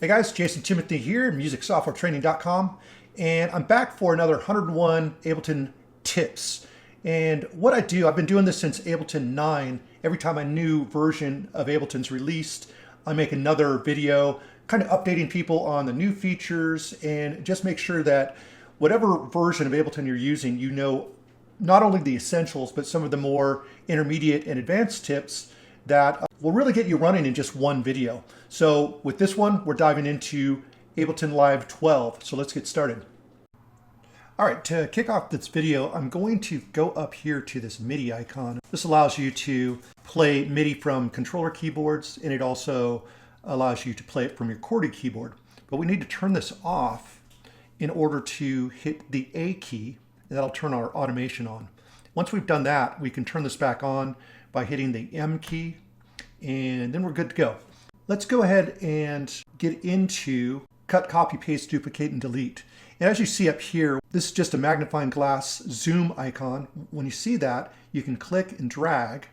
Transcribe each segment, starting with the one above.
Hey guys, Jason Timothy here, musicsoftwaretraining.com, and I'm back for another 101 Ableton tips. And what I do, I've been doing this since Ableton 9. Every time a new version of Ableton's released, I make another video kind of updating people on the new features and just make sure that whatever version of Ableton you're using, you know not only the essentials, but some of the more intermediate and advanced tips that will really get you running in just one video. So with this one, we're diving into Ableton Live 12. So let's get started. All right, to kick off this video, I'm going to go up here to this Midi icon. This allows you to play Midi from controller keyboards, and it also allows you to play it from your chorded keyboard. But we need to turn this off in order to hit the A key, and that'll turn our automation on. Once we've done that, we can turn this back on by hitting the M key, and then we're good to go. Let's go ahead and get into cut, copy, paste, duplicate, and delete. And as you see up here, this is just a magnifying glass zoom icon. When you see that, you can click and drag.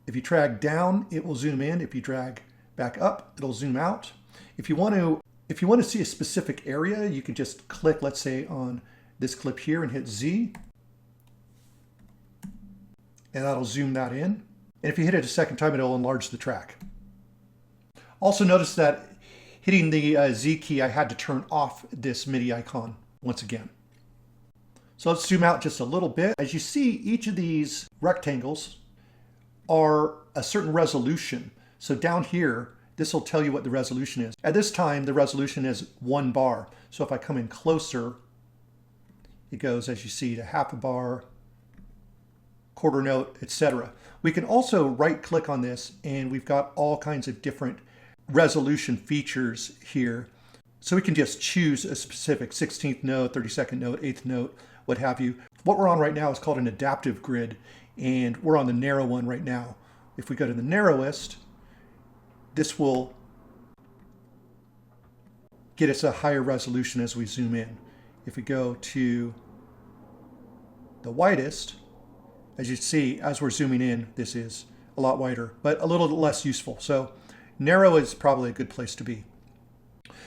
If you drag down, it will zoom in. If you drag back up, it'll zoom out. If you want to see a specific area, you can just click, let's say, on this clip here and hit Z, and that'll zoom that in. And if you hit it a second time, it'll enlarge the track. Also notice that hitting the Z key, I had to turn off this Midi icon once again. So let's zoom out just a little bit. As you see, each of these rectangles are a certain resolution. So down here, this will tell you what the resolution is. At this time, the resolution is 1 bar. So if I come in closer, it goes, as you see, to half a bar, quarter note, etc. We can also right click on this and we've got all kinds of different resolution features here. So we can just choose a specific 16th note, 32nd note, 8th note, what have you. What we're on right now is called an adaptive grid, and we're on the narrow one right now. If we go to the narrowest, this will get us a higher resolution as we zoom in. If we go to the widest, as you see, as we're zooming in, this is a lot wider, but a little less useful. So narrow is probably a good place to be.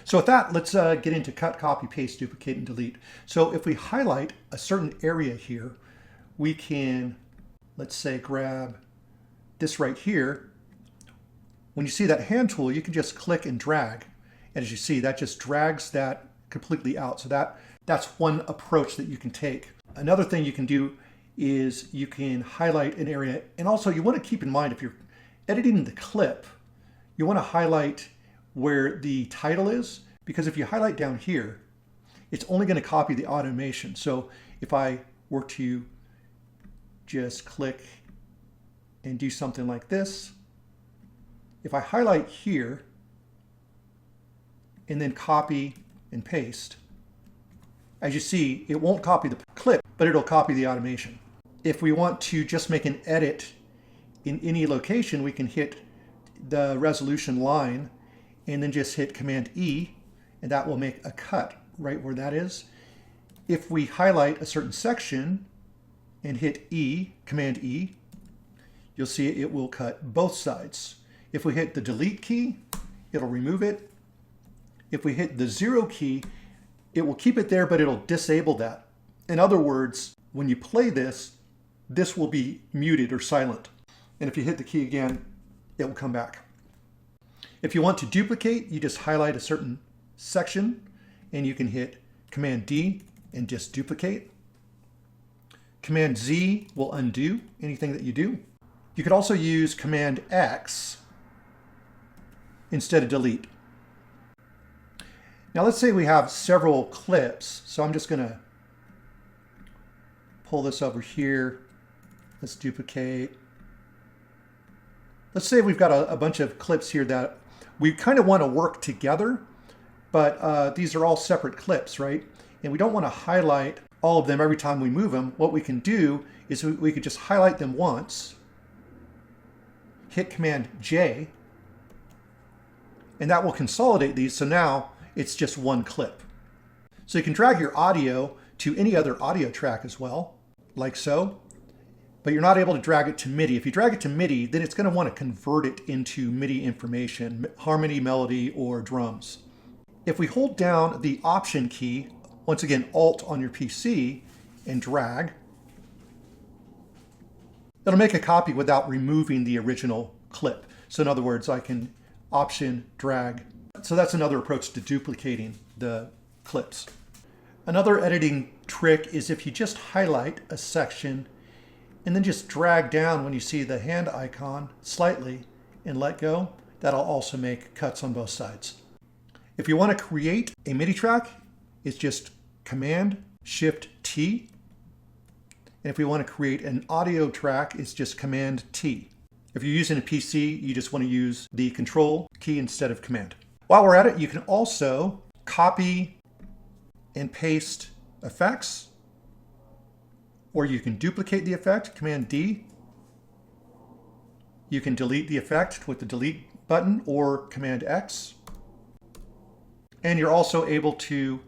So with that, let's get into cut, copy, paste, duplicate, and delete. So if we highlight a certain area here, we can, let's say, grab this right here. When you see that hand tool, you can just click and drag. And as you see, that just drags that completely out. So that's one approach that you can take. Another thing you can do is you can highlight an area. And also you want to keep in mind, if you're editing the clip, you want to highlight where the title is, because if you highlight down here, it's only going to copy the automation. So if I were to just click and do something like this, if I highlight here and then copy and paste, as you see, it won't copy the clip, but it'll copy the automation. If we want to just make an edit in any location, we can hit the resolution line and then just hit Command E, and that will make a cut right where that is. If we highlight a certain section and hit E, Command E, you'll see it will cut both sides. If we hit the delete key, it'll remove it. If we hit the 0 key, it will keep it there, but it'll disable that. In other words, when you play this, this will be muted or silent. And if you hit the key again, it will come back. If you want to duplicate, you just highlight a certain section and you can hit Command D and just duplicate. Command Z will undo anything that you do. You could also use Command X instead of delete. Now let's say we have several clips, so I'm just going to pull this over here. Let's duplicate. Let's say we've got a bunch of clips here that we kind of want to work together, but these are all separate clips, right? And we don't want to highlight all of them every time we move them. What we can do is we could just highlight them once, hit Command J, and that will consolidate these. So now it's just one clip. So you can drag your audio to any other audio track as well, like so. but you're not able to drag it to Midi. If you drag it to Midi, then it's going to want to convert it into Midi information, harmony, melody, or drums. If we hold down the Option key, once again, Alt on your PC, and drag, it'll make a copy without removing the original clip. So in other words, I can Option, drag. So that's another approach to duplicating the clips. Another editing trick is if you just highlight a section and then just drag down when you see the hand icon slightly and let go, that'll also make cuts on both sides. If you want to create a MIDI track, it's just Command Shift T. And if we want to create an audio track, it's just Command T. If you're using a PC, you just want to use the Control key instead of Command. While we're at it, you can also copy and paste effects, or you can duplicate the effect, Command D. You can delete the effect with the delete button or Command X. And you're also able to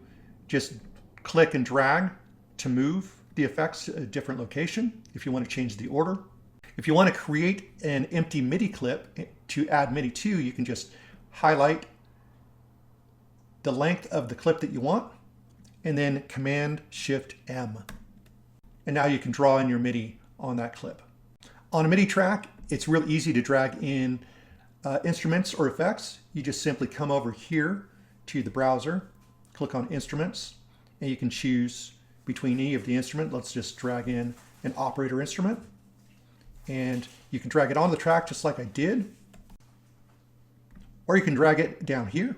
just click and drag to move the effects to a different location if you want to change the order. If you want to create an empty MIDI clip to add MIDI to, you can just highlight the length of the clip that you want and then Command Shift M. And now you can draw in your MIDI on that clip. On a MIDI track, it's real easy to drag in instruments or effects. You just simply come over here to the browser, click on Instruments, and you can choose between any of the instrument. Let's just drag in an operator instrument. And you can drag it on the track just like I did. Or you can drag it down here.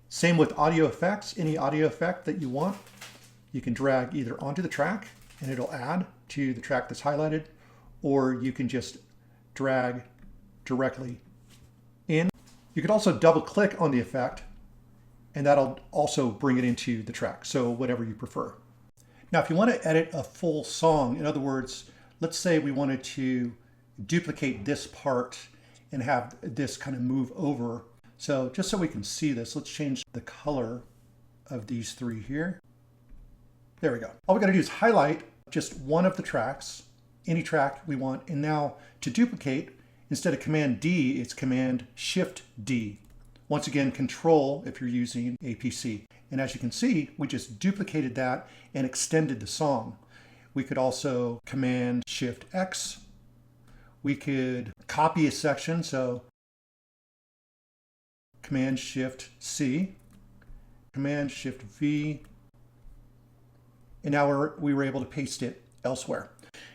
Same with audio effects. Any audio effect that you want, you can drag either onto the track and it'll add to the track that's highlighted, or you can just drag directly in. You could also double click on the effect and that'll also bring it into the track. So whatever you prefer. Now, if you want to edit a full song, in other words, let's say we wanted to duplicate this part and have this kind of move over. So just so we can see this, let's change the color of these three here. There we go. All we got to do is highlight just one of the tracks, any track we want. And now to duplicate, instead of Command D, it's Command Shift D. Once again, Control if you're using a PC. And as you can see, we just duplicated that and extended the song. We could also Command Shift X. We could copy a section, so Command Shift C, Command Shift V, and now we were able to paste it elsewhere.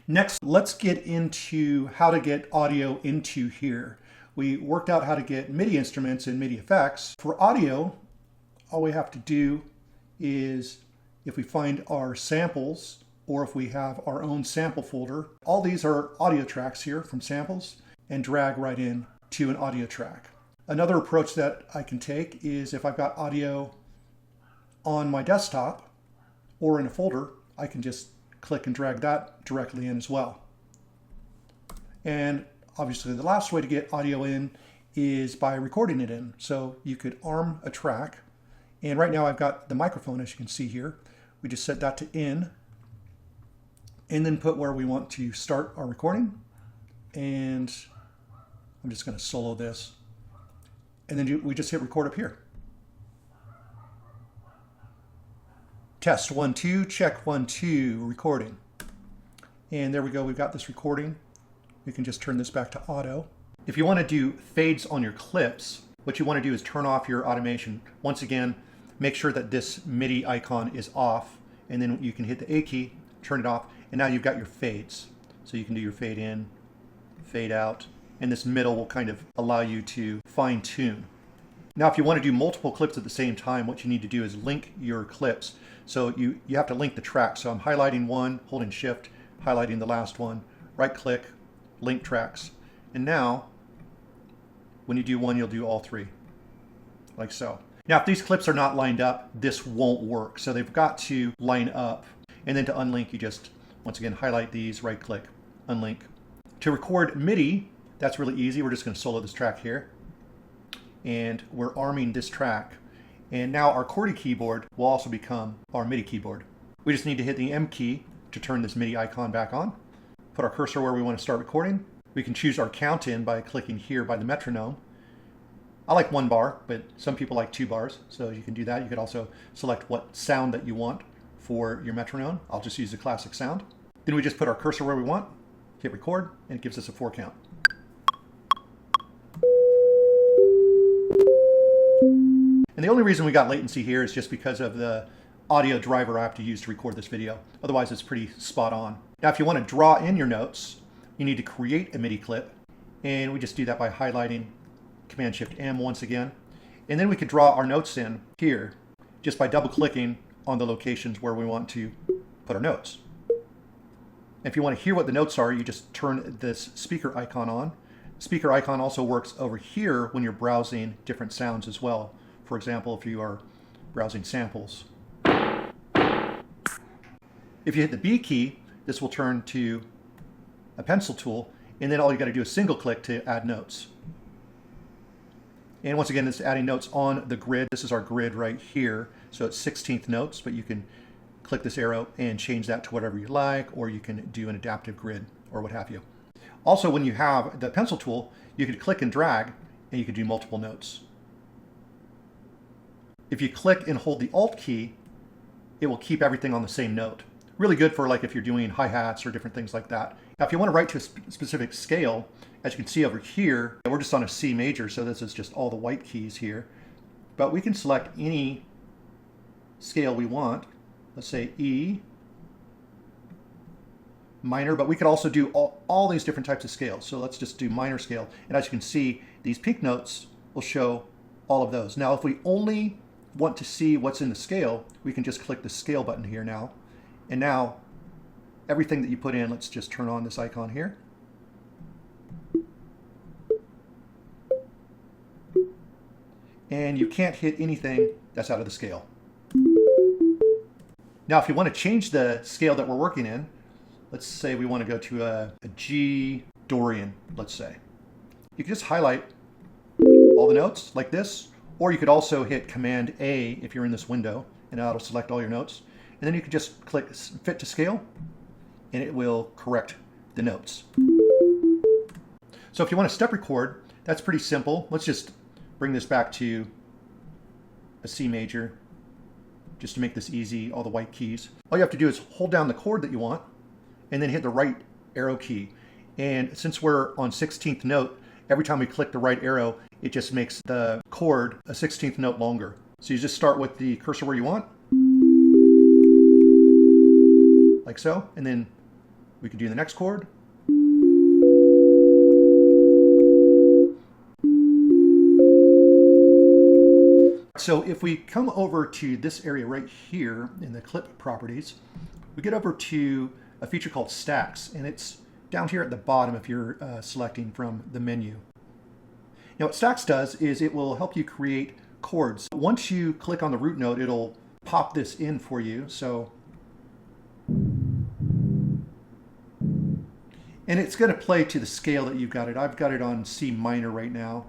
Next, let's get into how to get audio into here. We worked out how to get MIDI instruments and MIDI effects. For audio, all we have to do is, if we find our samples, or if we have our own sample folder, all these are audio tracks here from samples, and drag right in to an audio track. Another approach that I can take is if I've got audio on my desktop or in a folder, I can just click and drag that directly in as well. And obviously the last way to get audio in is by recording it in. So you could arm a track, and right now I've got the microphone, as you can see here. We just set that to in, and then put where we want to start our recording. And I'm just going to solo this. And then we just hit record up here. Test 1, 2, check 1, 2, recording. And there we go, we've got this recording. We can just turn this back to auto. If you want to do fades on your clips, what you want to do is turn off your automation. Once again, make sure that this MIDI icon is off, and then you can hit the A key, turn it off, and now you've got your fades. So you can do your fade in, fade out, and this middle will kind of allow you to fine tune. Now, if you want to do multiple clips at the same time, what you need to do is link your clips. So you have to link the track. So I'm highlighting one, holding Shift, highlighting the last one, right click, link tracks. And now, when you do one, you'll do all three, like so. Now, if these clips are not lined up, this won't work. So they've got to line up. And then to unlink, you just, once again, highlight these, right click, unlink. To record MIDI, that's really easy. We're just going to solo this track here. And we're arming this track. And now our QWERTY keyboard will also become our MIDI keyboard. We just need to hit the M key to turn this MIDI icon back on. Put our cursor where we want to start recording. We can choose our count in by clicking here by the metronome. I like 1 bar, but some people like 2 bars, so you can do that. You could also select what sound that you want for your metronome. I'll just use the classic sound. Then we just put our cursor where we want, hit record, and it gives us a 4 count. And the only reason we got latency here is just because of the audio driver I have to use to record this video. Otherwise, it's pretty spot on. Now, if you want to draw in your notes, you need to create a MIDI clip. And we just do that by highlighting Command-Shift-M once again. And then we could draw our notes in here just by double-clicking on the locations where we want to put our notes. If you want to hear what the notes are, you just turn this speaker icon on. Speaker icon also works over here when you're browsing different sounds as well. For example, if you are browsing samples. If you hit the B key, this will turn to a pencil tool, and then all you got to do is single click to add notes. And once again, it's adding notes on the grid. This is our grid right here. So it's 16th notes, but you can click this arrow and change that to whatever you like, or you can do an adaptive grid or what have you. Also, when you have the pencil tool, you could click and drag, and you could do multiple notes. If you click and hold the Alt key, it will keep everything on the same note. Really good for like if you're doing hi-hats or different things like that. Now, if you want to write to a specific scale, as you can see over here, we're just on a C major, so this is just all the white keys here. But we can select any scale we want. Let's say E minor, but we could also do all these different types of scales. So let's just do minor scale. And as you can see, these pink notes will show all of those. Now, if we only want to see what's in the scale, we can just click the scale button here now. And now everything that you put in, let's just turn on this icon here. And you can't hit anything that's out of the scale. Now, if you want to change the scale that we're working in, let's say we want to go to a G Dorian, let's say. You can just highlight all the notes like this, or you could also hit Command A if you're in this window, and that'll select all your notes. And then you can just click Fit to Scale, and it will correct the notes. So if you want to step record, that's pretty simple. Let's just bring this back to a C major, just to make this easy, all the white keys. All you have to do is hold down the chord that you want, and then hit the right arrow key. And since we're on 16th note, every time we click the right arrow, it just makes the chord a 16th note longer. So you just start with the cursor where you want, like so, and then we can do the next chord. So if we come over to this area right here in the clip properties, we get over to a feature called Stacks, and it's down here at the bottom if you're selecting from the menu. Now what Stacks does is it will help you create chords. Once you click on the root note, it'll pop this in for you. So, and it's going to play to the scale that you've got it. I've got it on C minor right now.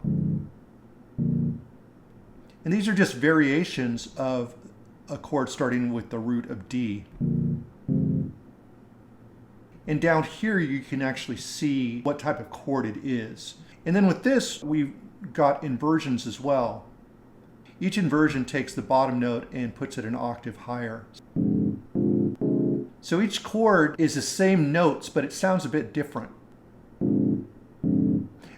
And these are just variations of a chord starting with the root of D. And down here you can actually see what type of chord it is. And then with this, we've got inversions as well. Each inversion takes the bottom note and puts it an octave higher. So each chord is the same notes, but it sounds a bit different. And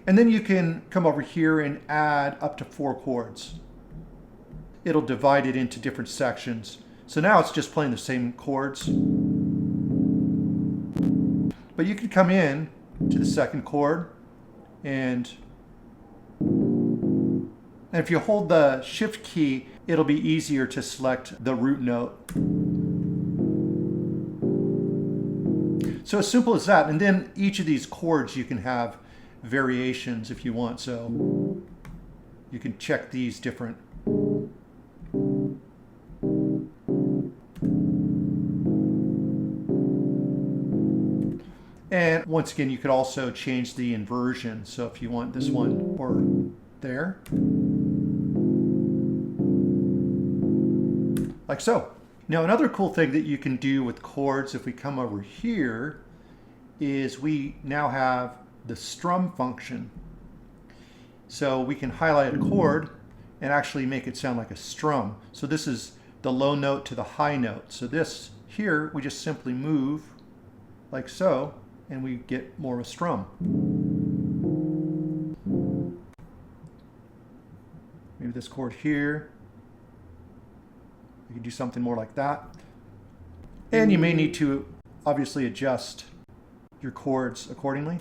then you can come over here and add up to 4 chords. It'll divide it into different sections. So now it's just playing the same chords. But you can come in to the second chord, and if you hold the Shift key, it'll be easier to select the root note. So as simple as that. And then each of these chords you can have variations if you want. So you can check these different. And once again, you could also change the inversion. So if you want this one or there, like so. Now, another cool thing that you can do with chords, if we come over here, is we now have the strum function. So we can highlight a chord and actually make it sound like a strum. So this is the low note to the high note. So this here, we just simply move like so, and we get more of a strum. Maybe this chord here, you can do something more like that. And you may need to obviously adjust your chords accordingly.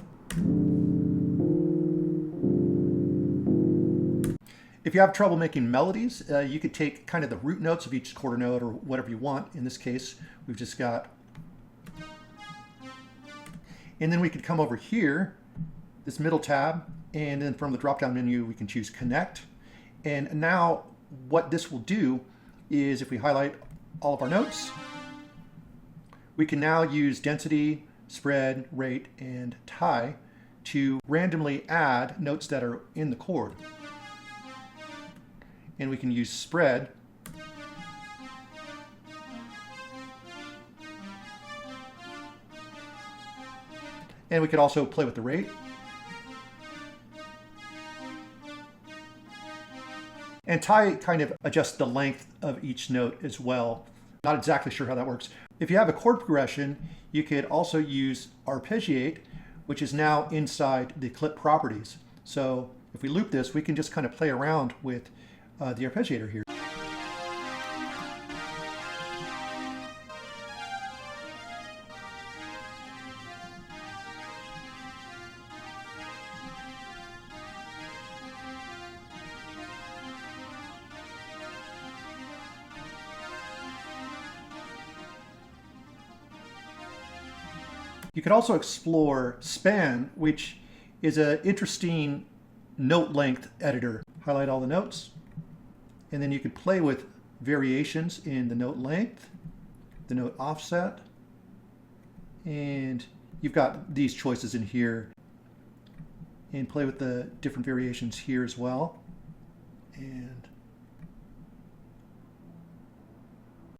If you have trouble making melodies, you could take kind of the root notes of each quarter note or whatever you want. In this case, we've just got, and then we could come over here, this middle tab, and then from the drop-down menu, we can choose Connect. And now what this will do is if we highlight all of our notes, we can now use density, spread, rate, and tie to randomly add notes that are in the chord. And we can use spread and we could also play with the rate. And tie kind of adjusts the length of each note as well. Not exactly sure how that works. If you have a chord progression, you could also use arpeggiate, which is now inside the clip properties. So if we loop this, we can just kind of play around with the arpeggiator here. You could also explore span, which is an interesting note length editor. Highlight all the notes, and then you can play with variations in the note length, the note offset, and you've got these choices in here, and play with the different variations here as well. And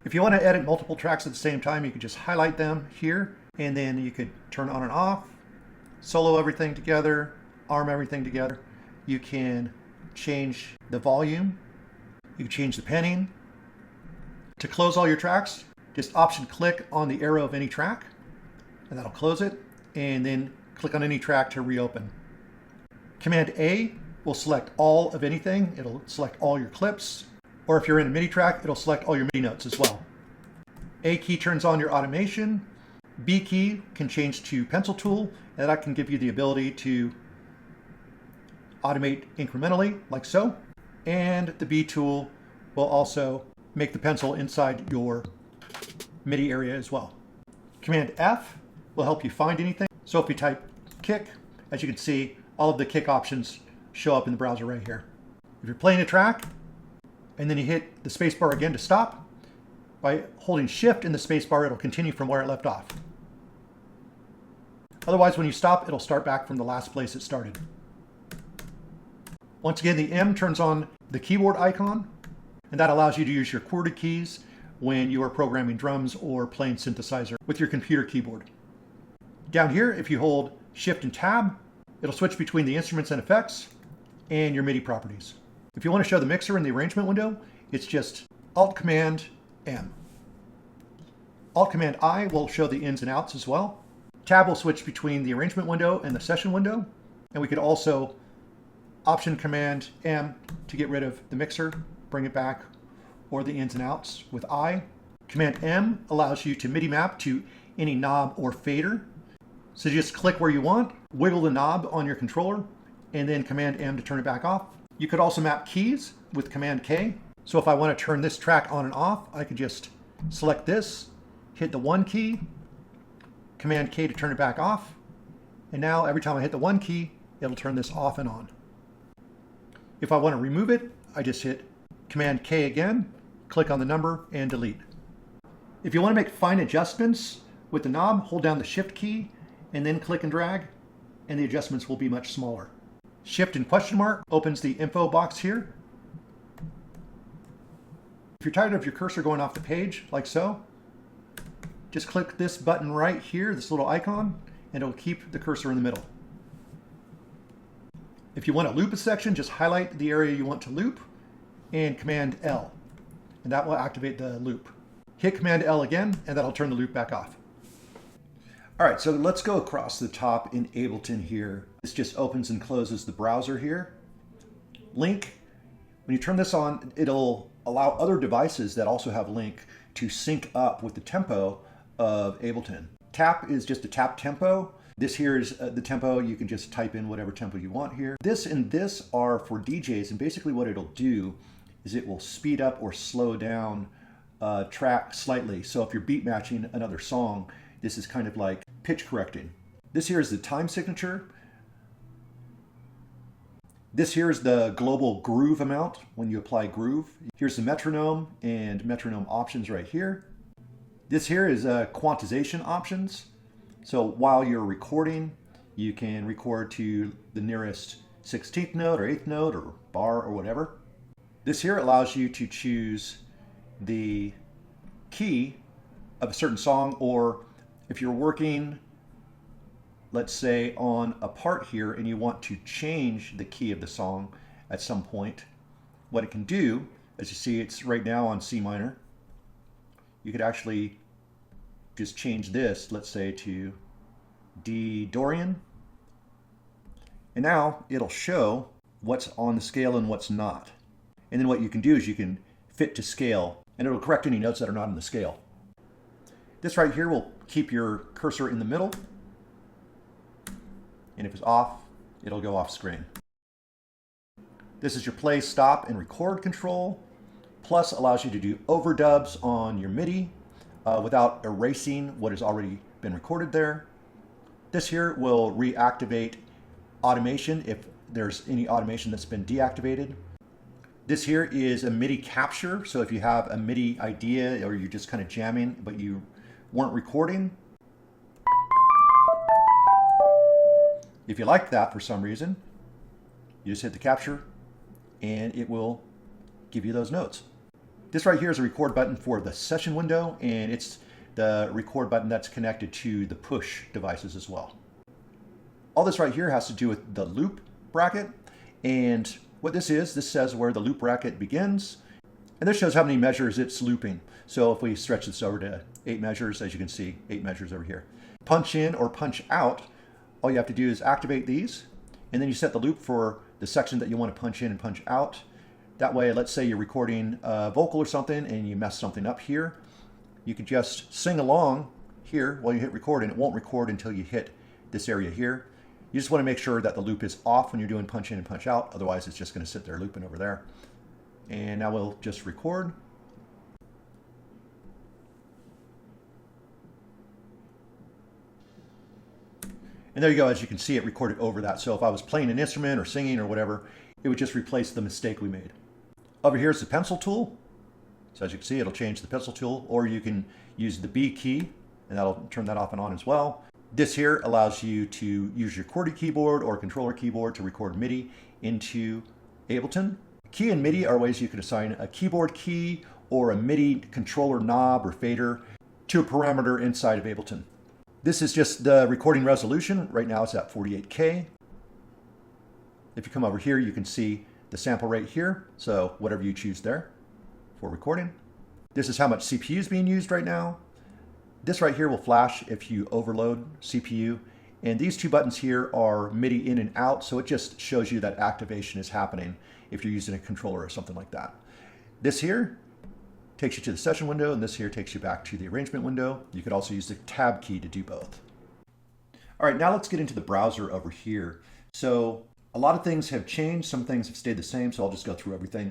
if you want to edit multiple tracks at the same time, you can just highlight them here, and then you could turn on and off, solo everything together, arm everything together. You can change the volume, you can change the penning. To close all your tracks, just option click on the arrow of any track, and that'll close it, and then click on any track to reopen. Command A will select all of anything. It'll select all your clips, or if you're in a MIDI track, it'll select all your MIDI notes as well. A key turns on your automation. B key can change to pencil tool, and that can give you the ability to automate incrementally, like so. And the B tool will also make the pencil inside your MIDI area as well. Command F will help you find anything. So if you type kick, as you can see, all of the kick options show up in the browser right here. If you're playing a track, and then you hit the space bar again to stop, by holding shift in the space bar, it'll continue from where it left off. Otherwise, when you stop, it'll start back from the last place it started. Once again, the M turns on the keyboard icon, and that allows you to use your QWERTY keys when you are programming drums or playing synthesizer with your computer keyboard. Down here, if you hold Shift and Tab, it'll switch between the instruments and effects and your MIDI properties. If you want to show the mixer in the arrangement window, it's just Alt-Command-M. Alt-Command-I will show the ins and outs as well. Tab will switch between the arrangement window and the session window, and we could also Option-Command-M to get rid of the mixer, bring it back, or the ins and outs with I. Command-M allows you to MIDI map to any knob or fader. So just click where you want, wiggle the knob on your controller, and then Command-M to turn it back off. You could also map keys with Command-K. So if I want to turn this track on and off, I could just select this, hit the 1 key, Command-K to turn it back off, and now every time I hit the 1 key, it'll turn this off and on. If I want to remove it, I just hit Command-K again, click on the number, and delete. If you want to make fine adjustments with the knob, hold down the Shift key, and then click and drag, and the adjustments will be much smaller. Shift and question mark opens the info box here. If you're tired of your cursor going off the page, like so, just click this button right here, this little icon, and it'll keep the cursor in the middle. If you want to loop a section, just highlight the area you want to loop and Command L, and that will activate the loop. Hit Command L again, and that'll turn the loop back off. All right, so let's go across the top in Ableton here. This just opens and closes the browser here. Link, when you turn this on, it'll allow other devices that also have Link to sync up with the tempo of Ableton. Tap is just a tap tempo. This here is the tempo. You can just type in whatever tempo you want here. This and this are for DJs, and basically what it'll do is it will speed up or slow down track slightly. So if you're beat matching another song, this is kind of like pitch correcting. This here is the time signature. This here is the global groove amount when you apply groove. Here's the metronome and metronome options right here. This here is quantization options. So while you're recording, you can record to the nearest 16th note or 8th note or bar or whatever. This here allows you to choose the key of a certain song, or if you're working, let's say on a part here and you want to change the key of the song at some point, what it can do, as you see it's right now on C minor, you could actually just change this, let's say to D Dorian, and now it'll show what's on the scale and what's not. And then what you can do is you can fit to scale, and it'll correct any notes that are not in the scale. This right here will keep your cursor in the middle, and if it's off, it'll go off screen. This is your play, stop, and record control. Plus allows you to do overdubs on your Midi without erasing what has already been recorded there. This here will reactivate automation if there's any automation that's been deactivated. This here is a Midi capture. So if you have a Midi idea or you're just kind of jamming, but you weren't recording, if you like that for some reason, you just hit the capture and it will give you those notes. This right here is a record button for the session window, and it's the record button that's connected to the push devices as well. All this right here has to do with the loop bracket, and what this is, this says where the loop bracket begins, and this shows how many measures it's looping. So if we stretch this over to 8 measures, as you can see, 8 measures over here. Punch in or punch out, all you have to do is activate these, and then you set the loop for the section that you want to punch in and punch out. That way, let's say you're recording a vocal or something and you mess something up here, you can just sing along here while you hit record, and it won't record until you hit this area here. You just want to make sure that the loop is off when you're doing punch in and punch out, otherwise it's just going to sit there looping over there. And now we'll just record. And there you go, as you can see, it recorded over that. So if I was playing an instrument or singing or whatever, it would just replace the mistake we made. Over here is the pencil tool. So as you can see, it'll change the pencil tool, or you can use the B key, and that'll turn that off and on as well. This here allows you to use your QWERTY keyboard or controller keyboard to record MIDI into Ableton. Key and MIDI are ways you can assign a keyboard key or a MIDI controller knob or fader to a parameter inside of Ableton. This is just the recording resolution. Right now it's at 48K. If you come over here, you can see the sample rate here. So whatever you choose there for recording. This is how much CPU is being used right now. This right here will flash if you overload CPU. And these two buttons here are MIDI in and out. So it just shows you that activation is happening if you're using a controller or something like that. This here takes you to the session window, and this here takes you back to the arrangement window. You could also use the tab key to do both. All right, now let's get into the browser over here. So a lot of things have changed. Some things have stayed the same, so I'll just go through everything.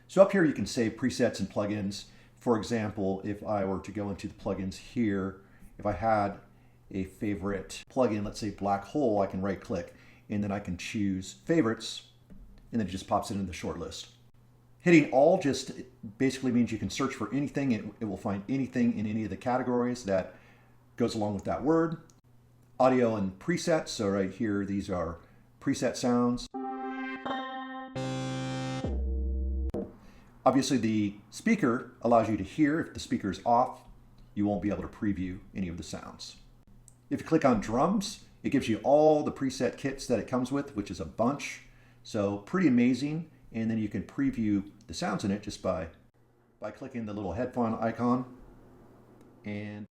So up here you can save presets and plugins. For example, if I were to go into the plugins here, if I had a favorite plugin, let's say Black Hole, I can right click and then I can choose favorites, and then it just pops it in the short list. Hitting all just basically means you can search for anything. It will find anything in any of the categories that goes along with that word. Audio and presets. So right here, these are preset sounds. Obviously the speaker allows you to hear. If the speaker is off, you won't be able to preview any of the sounds. If you click on drums, it gives you all the preset kits that it comes with, which is a bunch. So pretty amazing. And then you can preview the sounds in it just by clicking the little headphone icon and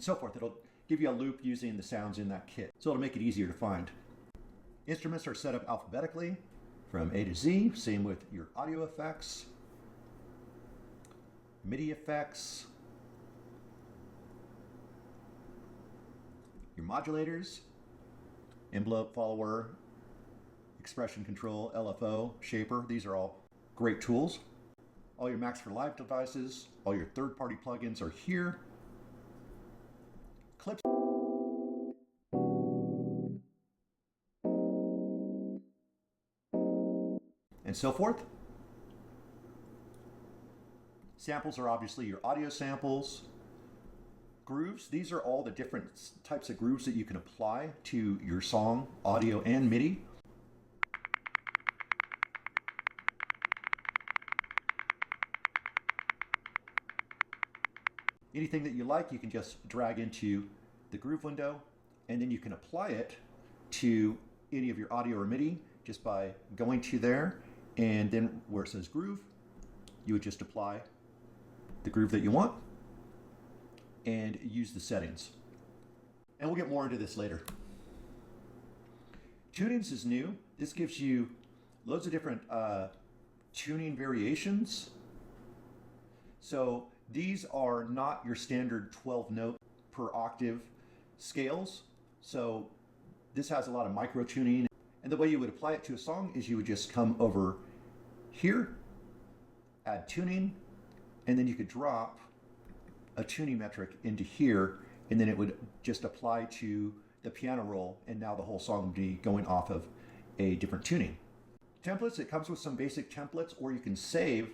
so forth. It'll give you a loop using the sounds in that kit. So it'll make it easier to find. Instruments are set up alphabetically from A to Z. Same with your audio effects, Midi effects, your modulators, envelope follower, expression control, LFO, shaper. These are all great tools. All your Max for Live devices, all your third-party plugins are here. Clips and so forth. Samples are obviously your audio samples. Grooves, these are all the different types of grooves that you can apply to your song, audio and MIDI. Anything that you like, you can just drag into the groove window, and then you can apply it to any of your audio or MIDI just by going to there, and then where it says groove, you would just apply the groove that you want and use the settings. And we'll get more into this later. Tunings is new. This gives you loads of different tuning variations. So these are not your standard 12 note per octave scales. So this has a lot of micro tuning. And the way you would apply it to a song is you would just come over here, add tuning, and then you could drop a tuning metric into here, and then it would just apply to the piano roll, and now the whole song would be going off of a different tuning. Templates, it comes with some basic templates, or you can save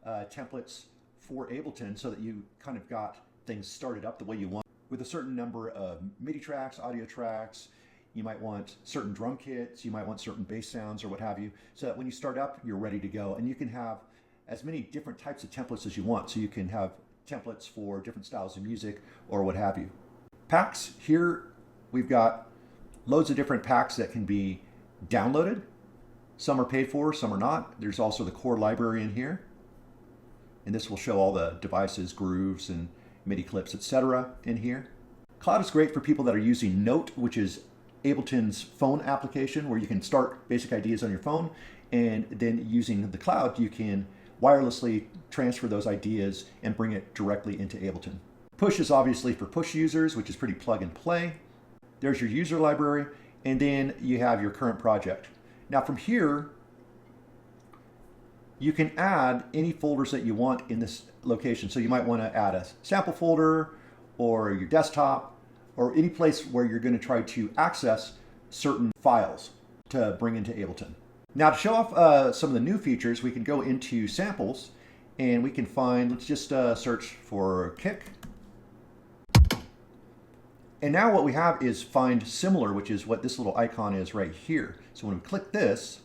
templates for Ableton so that you kind of got things started up the way you want. With a certain number of MIDI tracks, audio tracks, you might want certain drum kits, you might want certain bass sounds or what have you, so that when you start up, you're ready to go. And you can have as many different types of templates as you want. So you can have templates for different styles of music or what have you. Packs, here we've got loads of different packs that can be downloaded. Some are paid for, some are not. There's also the Chord library in here. And this will show all the devices, grooves, and MIDI clips, etc. in here. Cloud is great for people that are using Note, which is Ableton's phone application where you can start basic ideas on your phone, and then using the cloud, you can wirelessly transfer those ideas and bring it directly into Ableton. Push is obviously for push users, which is pretty plug and play. There's your user library, and then you have your current project. Now from here, you can add any folders that you want in this location. So you might want to add a sample folder or your desktop or any place where you're going to try to access certain files to bring into Ableton. Now to show off some of the new features, we can go into samples and we can find, let's just search for kick. And now what we have is find similar, which is what this little icon is right here. So when we click this,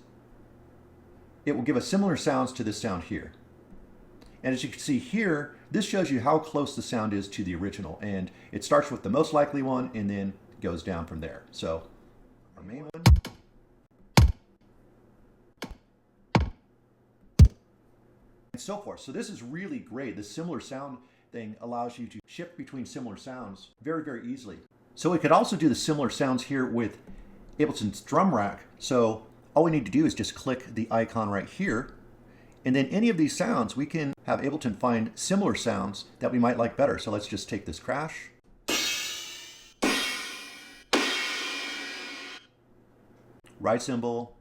it will give us similar sounds to this sound here. And as you can see here, this shows you how close the sound is to the original. And it starts with the most likely one and then goes down from there. So our main one. And so forth. So this is really great. The similar sound thing allows you to shift between similar sounds very, very easily. So we could also do the similar sounds here with Ableton's drum rack. So all we need to do is just click the icon right here. And then any of these sounds, we can have Ableton find similar sounds that we might like better. So let's just take this crash. Ride cymbal.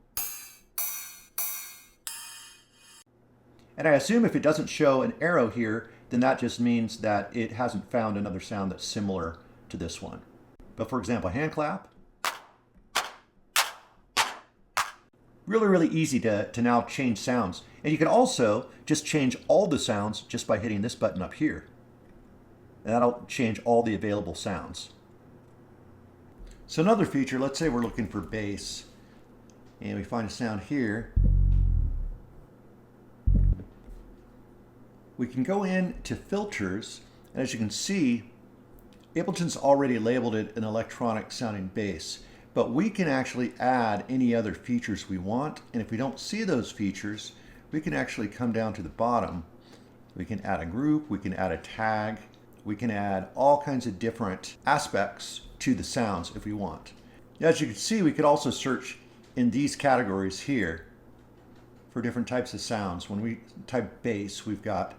And I assume if it doesn't show an arrow here, then that just means that it hasn't found another sound that's similar to this one. But for example, hand clap. Really, really easy to now change sounds. And you can also just change all the sounds just by hitting this button up here. And that'll change all the available sounds. So another feature, let's say we're looking for bass and we find a sound here. We can go into filters, and as you can see, Ableton's already labeled it an electronic sounding bass, but we can actually add any other features we want. And if we don't see those features, we can actually come down to the bottom. We can add a group, we can add a tag, we can add all kinds of different aspects to the sounds if we want. As you can see, we could also search in these categories here for different types of sounds. When we type bass, we've got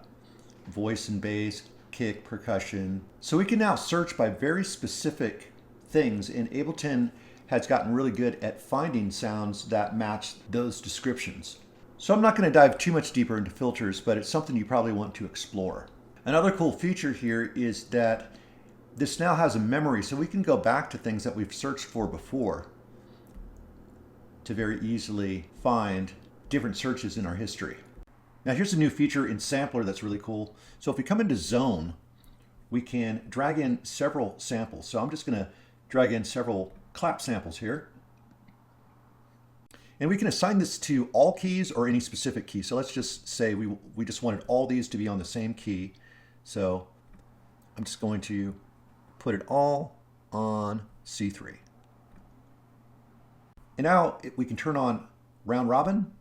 voice and bass, kick, percussion. So we can now search by very specific things, and Ableton has gotten really good at finding sounds that match those descriptions. So I'm not going to dive too much deeper into filters, but it's something you probably want to explore. Another cool feature here is that this now has a memory, so we can go back to things that we've searched for before to very easily find different searches in our history. Now here's a new feature in Sampler that's really cool. So if we come into Zone, we can drag in several samples. So I'm just going to drag in several clap samples here. And we can assign this to all keys or any specific key. So let's just say we just wanted all these to be on the same key. So I'm just going to put it all on C3. And now we can turn on round robin.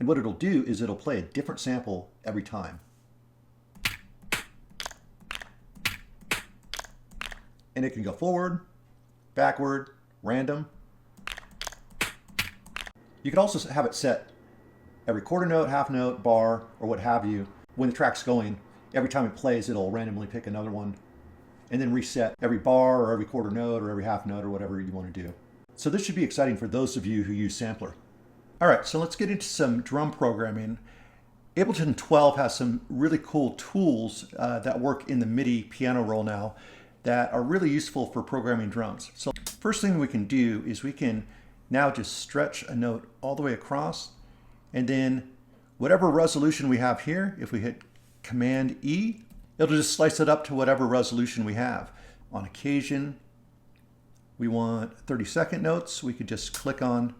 And what it'll do is it'll play a different sample every time. And it can go forward, backward, random. You can also have it set every quarter note, half note, bar, or what have you. When the track's going, every time it plays, it'll randomly pick another one and then reset every bar or every quarter note or every half note or whatever you want to do. So this should be exciting for those of you who use Sampler. All right, so let's get into some drum programming. Ableton 12 has some really cool tools that work in the Midi piano roll now that are really useful for programming drums. So first thing we can do is we can now just stretch a note all the way across, and then whatever resolution we have here, if we hit Command E, it'll just slice it up to whatever resolution we have. On occasion, we want 30-second notes. We could just click on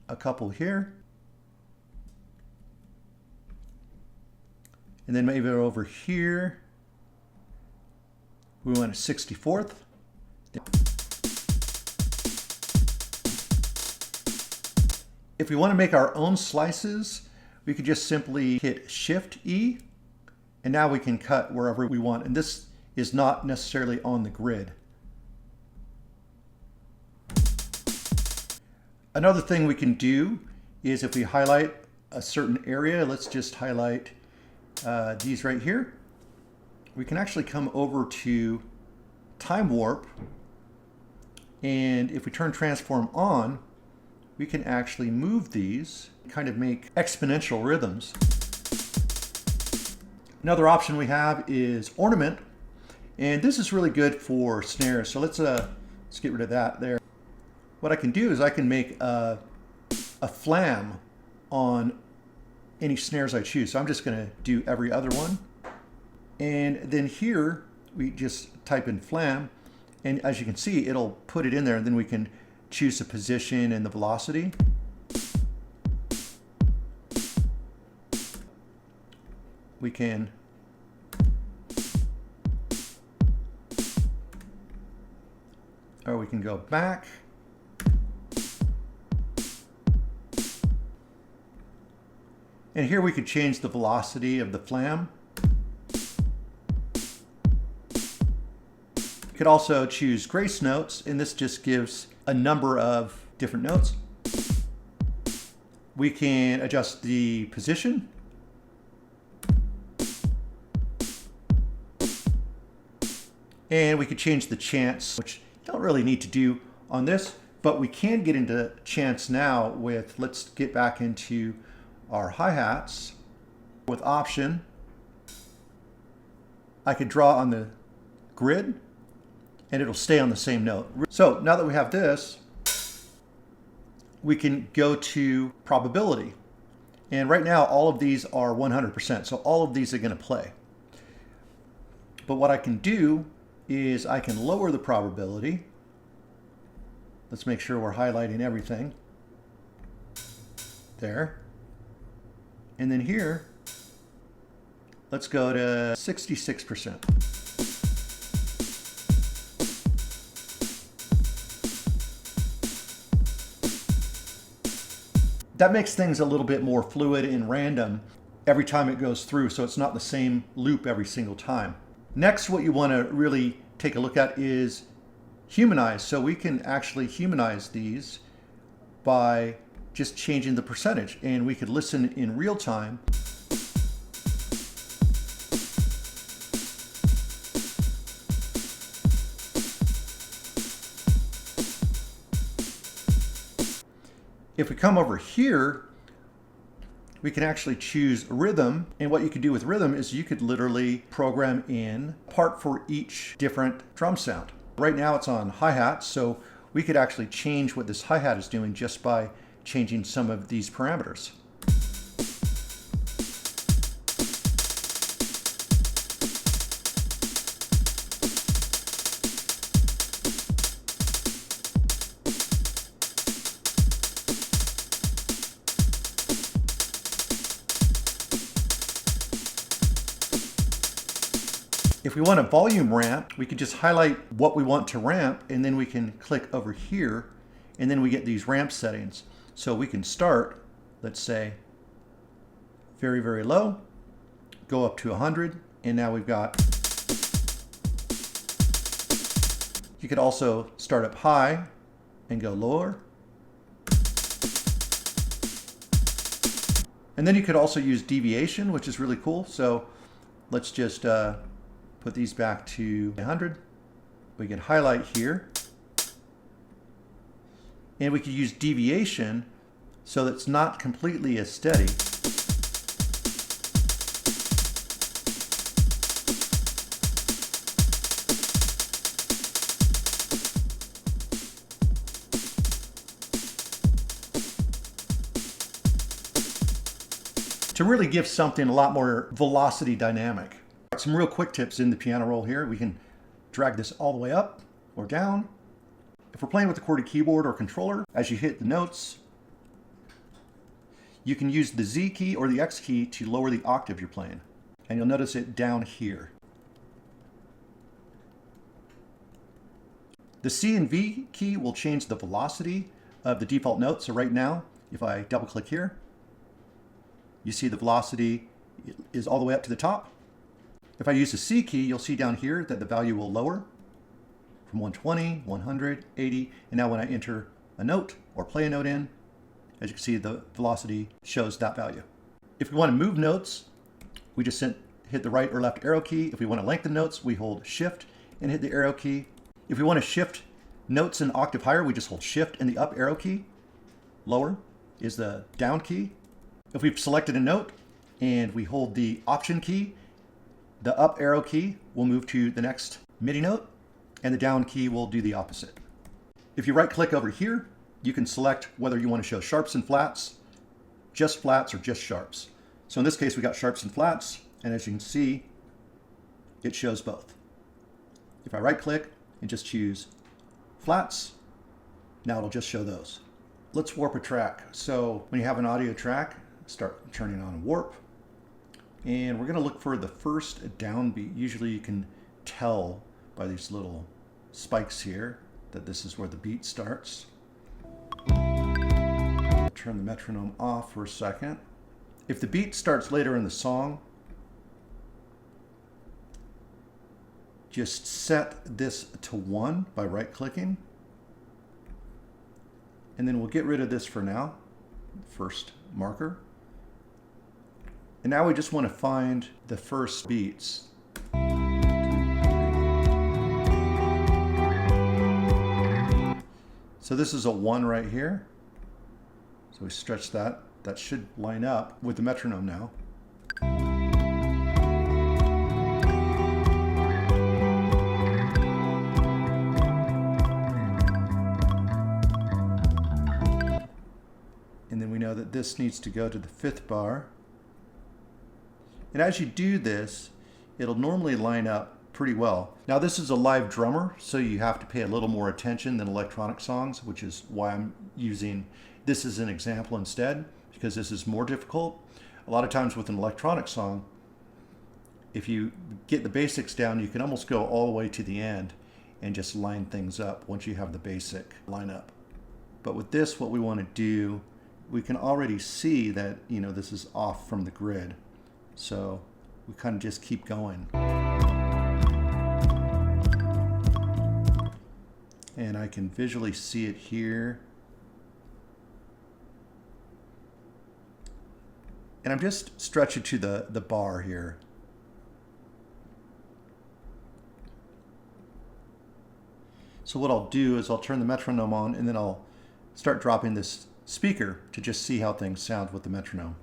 a couple here. And then maybe over here, we want a 64th. If we want to make our own slices, we could just simply hit Shift E, and now we can cut wherever we want. And this is not necessarily on the grid. Another thing we can do is if we highlight a certain area, let's just highlight these right here. We can actually come over to Time Warp, and if we turn Transform on, we can actually move these, kind of make exponential rhythms. Another option we have is Ornament, and this is really good for snares. So let's get rid of that there. What I can do is I can make a flam on any snares I choose. So I'm just going to do every other one. And then here we just type in flam, and as you can see, it'll put it in there, and then we can choose the position and the velocity. We can go back. And here we could change the velocity of the flam. You could also choose grace notes, and this just gives a number of different notes. We can adjust the position. And we could change the chance, which you don't really need to do on this, but we can get into chance now with, let's get back into our hi-hats. With Option, I could draw on the grid and it'll stay on the same note. So now that we have this, we can go to probability. And right now, all of these are 100%. So all of these are going to play. But what I can do is I can lower the probability. Let's make sure we're highlighting everything. There. And then here, let's go to 66%. That makes things a little bit more fluid and random every time it goes through, so it's not the same loop every single time. Next, what you want to really take a look at is humanize. So we can actually humanize these by just changing the percentage, and we could listen in real time. If we come over here, we can actually choose rhythm, and what you could do with rhythm is you could literally program in a part for each different drum sound. Right now it's on hi-hat, so we could actually change what this hi-hat is doing just by changing some of these parameters. If we want a volume ramp, we could just highlight what we want to ramp, and then we can click over here, and then we get these ramp settings. So we can start, let's say, very, very low, go up to 100, and now we've got. You could also start up high and go lower. And then you could also use deviation, which is really cool. So let's just put these back to 100. We can highlight here. And we could use deviation so that it's not completely as steady. To really give something a lot more velocity dynamic. Some real quick tips in the piano roll here. We can drag this all the way up or down. If we're playing with a QWERTY keyboard or controller, as you hit the notes, you can use the Z key or the X key to lower the octave you're playing. And you'll notice it down here. The C and V key will change the velocity of the default note. So right now, if I double click here, you see the velocity is all the way up to the top. If I use the C key, you'll see down here that the value will lower from 120, 100, 80, and now when I enter a note or play a note in, as you can see, the velocity shows that value. If we want to move notes, we just hit the right or left arrow key. If we want to lengthen notes, we hold Shift and hit the arrow key. If we want to shift notes an octave higher, we just hold Shift and the up arrow key. Lower is the down key. If we've selected a note and we hold the Option key, the up arrow key will move to the next MIDI note, and the down key will do the opposite. If you right click over here, you can select whether you want to show sharps and flats, just flats, or just sharps. So in this case, we got sharps and flats, and as you can see, it shows both. If I right click and just choose flats, now it'll just show those. Let's warp a track. So when you have an audio track, start turning on warp. And we're going to look for the first downbeat. Usually you can tell by these little spikes here that this is where the beat starts. Turn the metronome off for a second. If the beat starts later in the song, just set this to 1 by right-clicking. And then we'll get rid of this for now, first marker. And now we just want to find the first beats. So this is a 1 right here. So we stretch that. That should line up with the metronome now. And then we know that this needs to go to the 5th bar. And as you do this, it'll normally line up pretty well. Now this is a live drummer, so you have to pay a little more attention than electronic songs, which is why I'm using this as an example instead, because this is more difficult. A lot of times with an electronic song, if you get the basics down, you can almost go all the way to the end and just line things up once you have the basic lineup. But with this, what we want to do, we can already see that, you know, this is off from the grid. So we kind of just keep going. And I can visually see it here. And I'm just stretching to the bar here. So what I'll do is I'll turn the metronome on, and then I'll start dropping this speaker to just see how things sound with the metronome.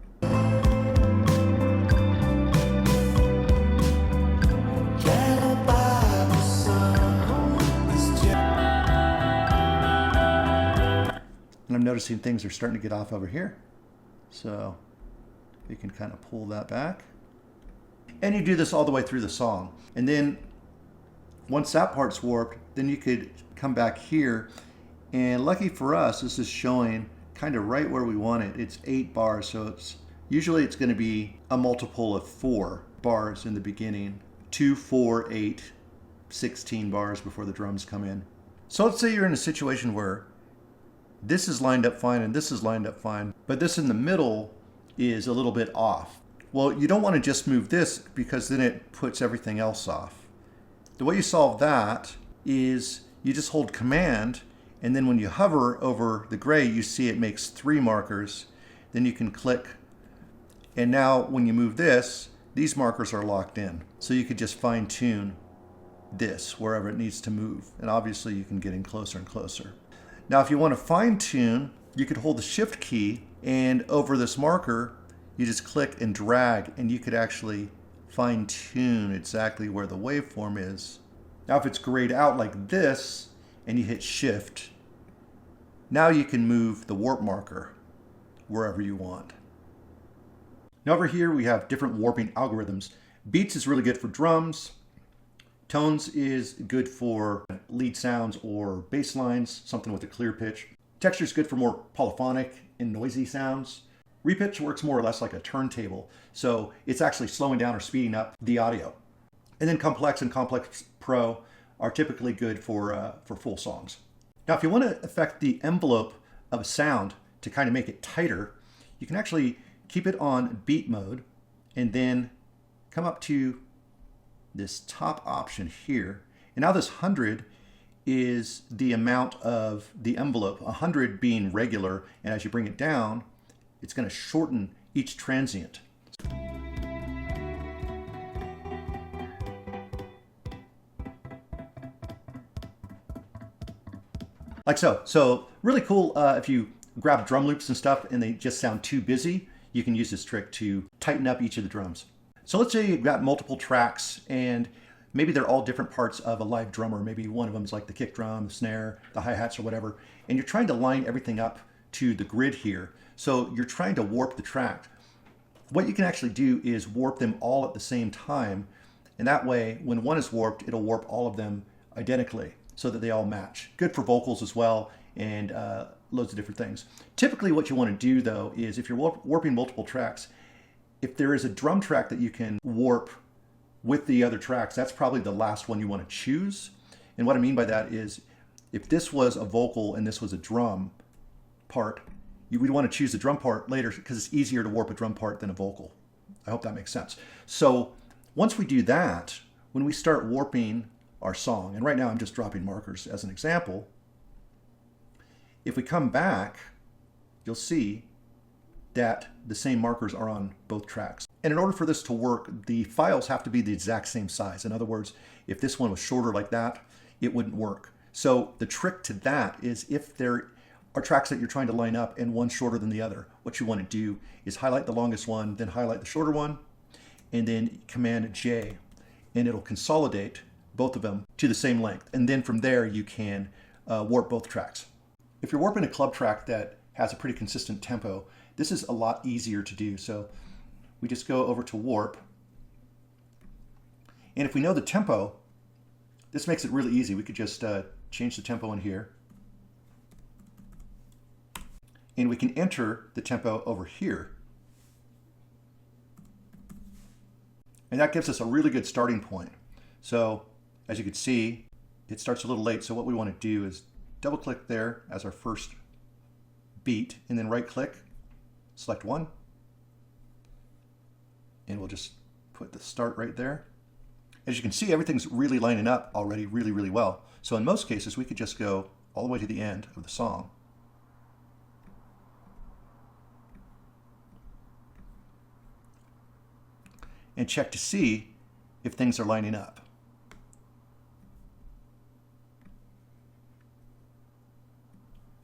And I'm noticing things are starting to get off over here. So you can kind of pull that back. And you do this all the way through the song. And then once that part's warped, then you could come back here. And lucky for us, this is showing kind of right where we want it. It's 8 bars, so usually it's going to be a multiple of 4 bars in the beginning. 2, 4, 8, 16 bars before the drums come in. So let's say you're in a situation where this is lined up fine and this is lined up fine, but this in the middle is a little bit off. Well, you don't want to just move this because then it puts everything else off. The way you solve that is you just hold Command, and then when you hover over the gray, you see it makes 3 markers. Then you can click, and now when you move this, these markers are locked in. So you could just fine tune this wherever it needs to move. And obviously you can get in closer and closer. Now, if you want to fine tune, you could hold the Shift key, and over this marker, you just click and drag, and you could actually fine tune exactly where the waveform is. Now, if it's grayed out like this, and you hit Shift, now you can move the warp marker wherever you want. Now over here, we have different warping algorithms. Beats is really good for drums. Tones is good for lead sounds or bass lines, something with a clear pitch. Texture is good for more polyphonic and noisy sounds. Repitch works more or less like a turntable, so it's actually slowing down or speeding up the audio. And then Complex and Complex Pro are typically good for full songs. Now, if you want to affect the envelope of a sound to kind of make it tighter, you can actually keep it on beat mode and then come up to this top option here. And now this 100 is the amount of the envelope, 100 being regular, and as you bring it down, it's going to shorten each transient. Like so. So really cool if you grab drum loops and stuff and they just sound too busy, you can use this trick to tighten up each of the drums. So let's say you've got multiple tracks and maybe they're all different parts of a live drummer. Maybe one of them is like the kick drum, the snare, the hi-hats or whatever. And you're trying to line everything up to the grid here. So you're trying to warp the track. What you can actually do is warp them all at the same time. And that way, when one is warped, it'll warp all of them identically so that they all match. Good for vocals as well, and loads of different things. Typically what you want to do though is if you're warping multiple tracks, if there is a drum track that you can warp with the other tracks, that's probably the last one you want to choose. And what I mean by that is if this was a vocal and this was a drum part, you would want to choose the drum part later because it's easier to warp a drum part than a vocal. I hope that makes sense. So once we do that, when we start warping our song, and right now I'm just dropping markers as an example, if we come back, you'll see that the same markers are on both tracks. And in order for this to work, the files have to be the exact same size. In other words, if this one was shorter like that, it wouldn't work. So the trick to that is if there are tracks that you're trying to line up and one's shorter than the other, what you want to do is highlight the longest one, then highlight the shorter one, and then Command J, and it'll consolidate both of them to the same length. And then from there, you can warp both tracks. If you're warping a club track that has a pretty consistent tempo, this is a lot easier to do. So we just go over to warp. And if we know the tempo, This makes it really easy. We could just change the tempo in here. And we can enter the tempo over here. And that gives us a really good starting point. So as you can see, it starts a little late. So what we want to do is double click there as our first beat, and then right click, select one. And we'll just put the start right there. As you can see, everything's really lining up already really, really well. So in most cases, we could just go all the way to the end of the song. And check to see if things are lining up.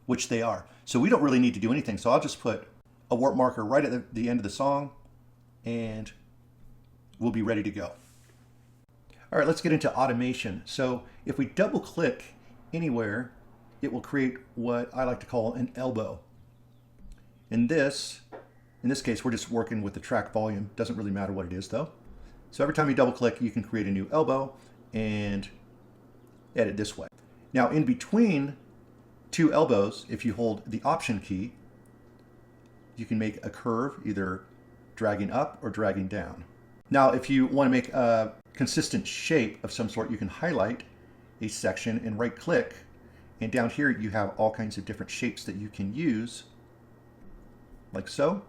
Which they are. So we don't really need to do anything. So I'll just put a warp marker right at the end of the song, and we'll be ready to go. All right, let's get into automation. So if we double click anywhere, it will create what I like to call an elbow. In this case, we're just working with the track volume. Doesn't really matter what it is though. So every time you double click, you can create a new elbow and edit this way. Now in between two elbows, if you hold the Option key, you can make a curve, either dragging up or dragging down. Now if you want to make a consistent shape of some sort, you can highlight a section and right click, and down here you have all kinds of different shapes that you can use, like so,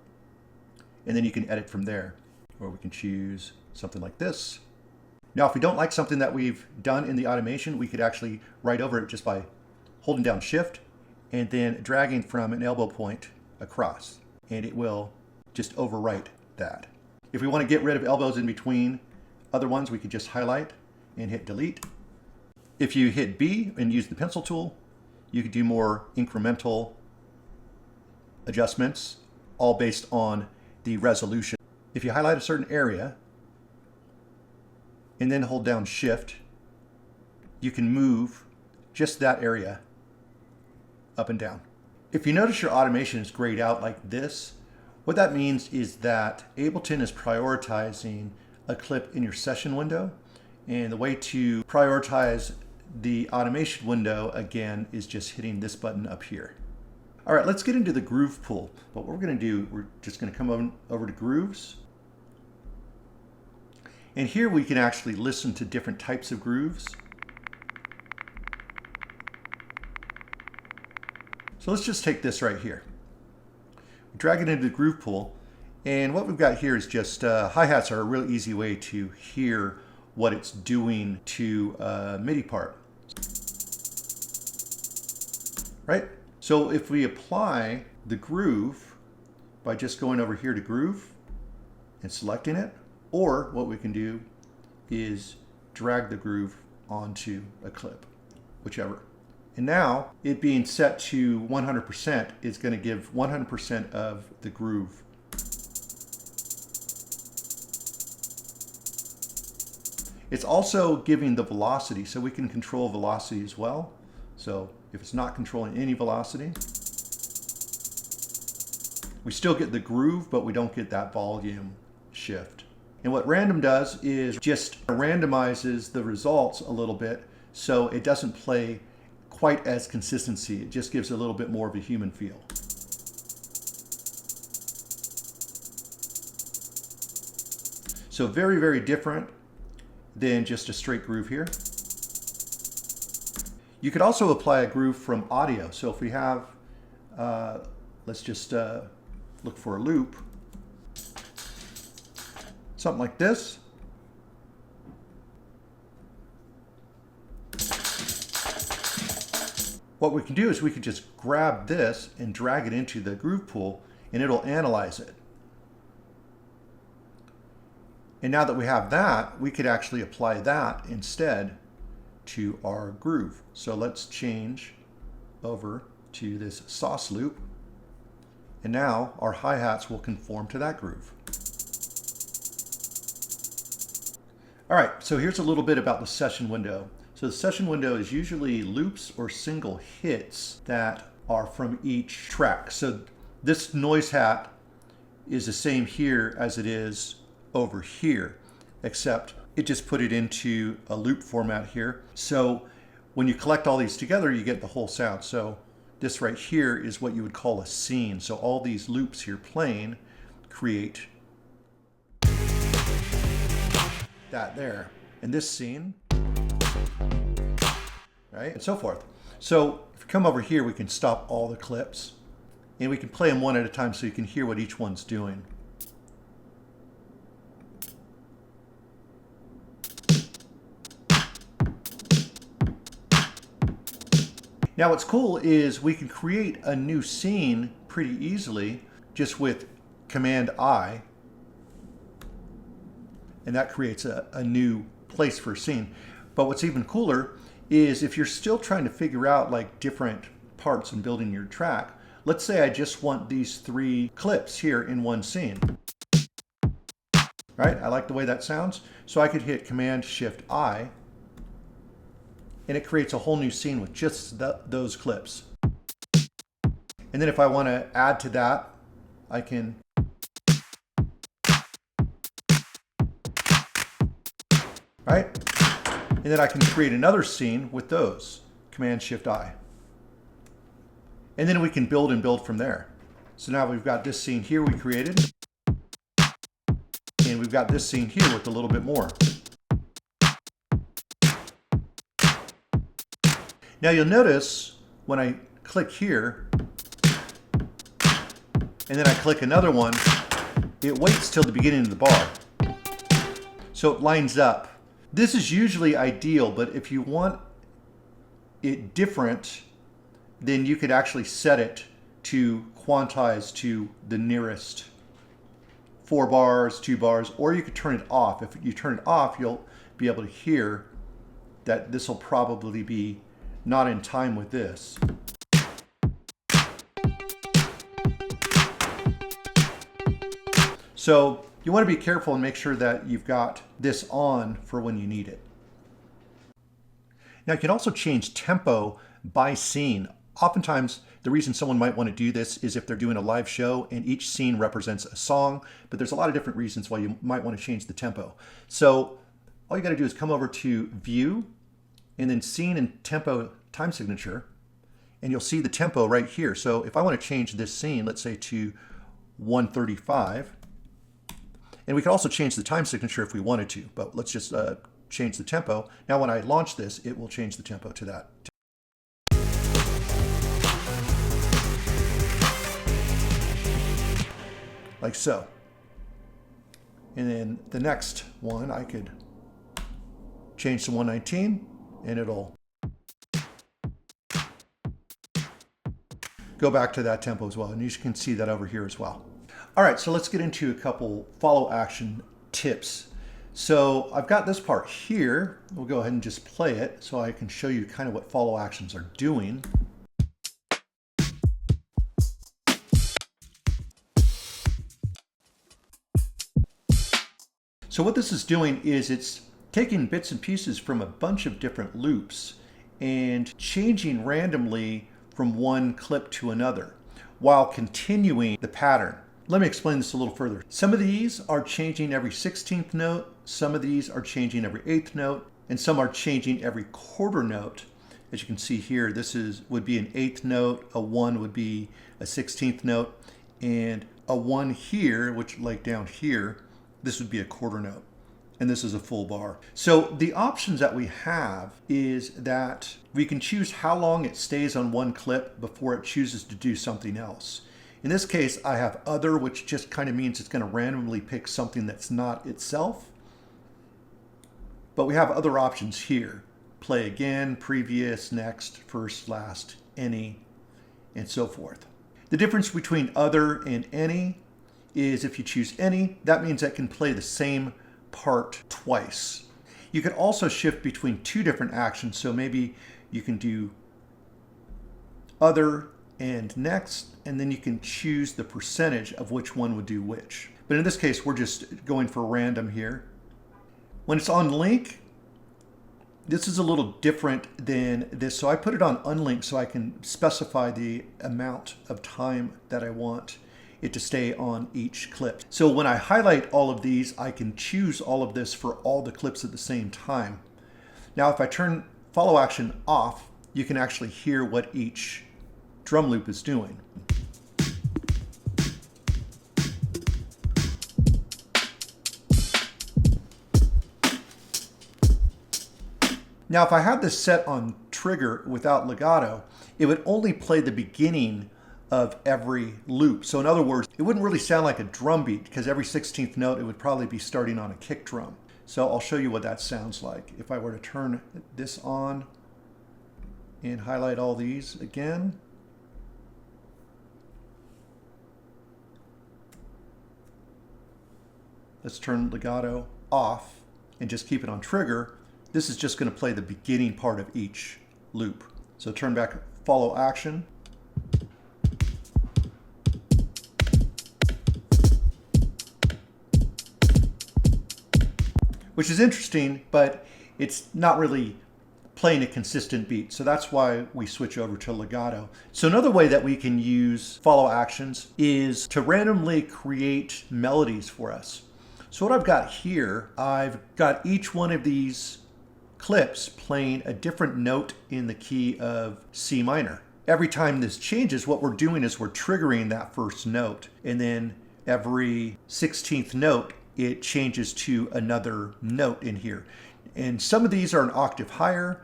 and then you can edit from there. Or we can choose something like this. Now if we don't like something that we've done in the automation, we could actually write over it just by holding down Shift and then dragging from an elbow point across, and it will just overwrite that. If we want to get rid of elbows in between other ones, we could just highlight and hit delete. If you hit B and use the pencil tool, you could do more incremental adjustments, all based on the resolution. If you highlight a certain area and then hold down Shift, you can move just that area up and down. If you notice your automation is grayed out like this, what that means is that Ableton is prioritizing a clip in your session window, and the way to prioritize the automation window again is just hitting this button up here. All right, let's get into the groove pool. But what we're going to do, we're just going to come over to grooves, and here we can actually listen to different types of grooves. So let's just take this right here, drag it into the groove pool. And what we've got here is just hi-hats are a really easy way to hear what it's doing to a MIDI part. Right? So if we apply the groove by just going over here to groove and selecting it, or what we can do is drag the groove onto a clip, whichever. And now it being set to 100% is going to give 100% of the groove. It's also giving the velocity, so we can control velocity as well. So if it's not controlling any velocity, we still get the groove, but we don't get that volume shift. And what random does is just randomizes the results a little bit, so it doesn't play quite as consistency. It just gives a little bit more of a human feel. So very, very different than just a straight groove here. You could also apply a groove from audio. So if we have, let's just look for a loop, something like this. What we can do is we can just grab this and drag it into the groove pool, and it'll analyze it. And now that we have that, we could actually apply that instead to our groove. So let's change over to this sauce loop. And now our hi-hats will conform to that groove. All right, so here's a little bit about the session window. So the session window is usually loops or single hits that are from each track. So this noise hat is the same here as it is over here, except it just put it into a loop format here. So when you collect all these together, you get the whole sound. So this right here is what you would call a scene. So all these loops here playing create that there. And this scene, right? And so forth. So if you come over here, we can stop all the clips and we can play them one at a time so you can hear what each one's doing. Now what's cool is we can create a new scene pretty easily just with Command I, and that creates a new place for a scene. But what's even cooler is if you're still trying to figure out like different parts in building your track, let's say I just want these 3 clips here in one scene. Right? I like the way that sounds. So I could hit Command Shift I, and it creates a whole new scene with just those clips. And then if I want to add to that, I can right? And then I can create another scene with those. Command Shift I. And then we can build and build from there. So now we've got this scene here we created, and we've got this scene here with a little bit more. Now you'll notice when I click here, and then I click another one, it waits till the beginning of the bar. So it lines up. This is usually ideal, but if you want it different, then you could actually set it to quantize to the nearest 4 bars, 2 bars, or you could turn it off. If you turn it off, you'll be able to hear that this will probably be not in time with this. So you want to be careful and make sure that you've got this on for when you need it. Now you can also change tempo by scene. Oftentimes the reason someone might want to do this is if they're doing a live show and each scene represents a song, but there's a lot of different reasons why you might want to change the tempo. So all you got to do is come over to View and then Scene and Tempo Time Signature, and you'll see the tempo right here. So if I want to change this scene, let's say to 135, and we can also change the time signature if we wanted to, but let's just change the tempo. Now when I launch this, it will change the tempo to that. Like so. And then the next one, I could change to 119, and it'll go back to that tempo as well. And you can see that over here as well. All right, so let's get into a couple follow action tips. So I've got this part here. We'll go ahead and just play it so I can show you kind of what follow actions are doing. So what this is doing is it's taking bits and pieces from a bunch of different loops and changing randomly from one clip to another while continuing the pattern. Let me explain this a little further. Some of these are changing every 16th note, some of these are changing every 8th note, and some are changing every quarter note. As you can see here, this would be an 8th note, a 1 would be a 16th note, and a 1 here, which like down here, this would be a quarter note. And this is a full bar. So the options that we have is that we can choose how long it stays on one clip before it chooses to do something else. In this case, I have other, which just kind of means it's going to randomly pick something that's not itself. But we have other options here. Play again, previous, next, first, last, any, and so forth. The difference between other and any is if you choose any, that means I can play the same part twice. You can also shift between 2 different actions. So maybe you can do other and next, and then you can choose the percentage of which one would do which. But in this case, we're just going for random here. When it's on link, this is a little different than this. So I put it on unlinked so I can specify the amount of time that I want. it to stay on each clip. So when I highlight all of these, I can choose all of this for all the clips at the same time. Now, if I turn follow action off, you can actually hear what each drum loop is doing. Now, if I had this set on trigger without legato, it would only play the beginning of every loop. So in other words, it wouldn't really sound like a drum beat because every 16th note, it would probably be starting on a kick drum. So I'll show you what that sounds like. If I were to turn this on and highlight all these again. Let's turn legato off and just keep it on trigger. This is just going to play the beginning part of each loop. So turn back follow action. Which is interesting, but it's not really playing a consistent beat. So that's why we switch over to legato. So another way that we can use follow actions is to randomly create melodies for us. So what I've got here, I've got each one of these clips playing a different note in the key of C minor. Every time this changes, what we're doing is we're triggering that first note, and then every 16th note it changes to another note in here. And some of these are an octave higher,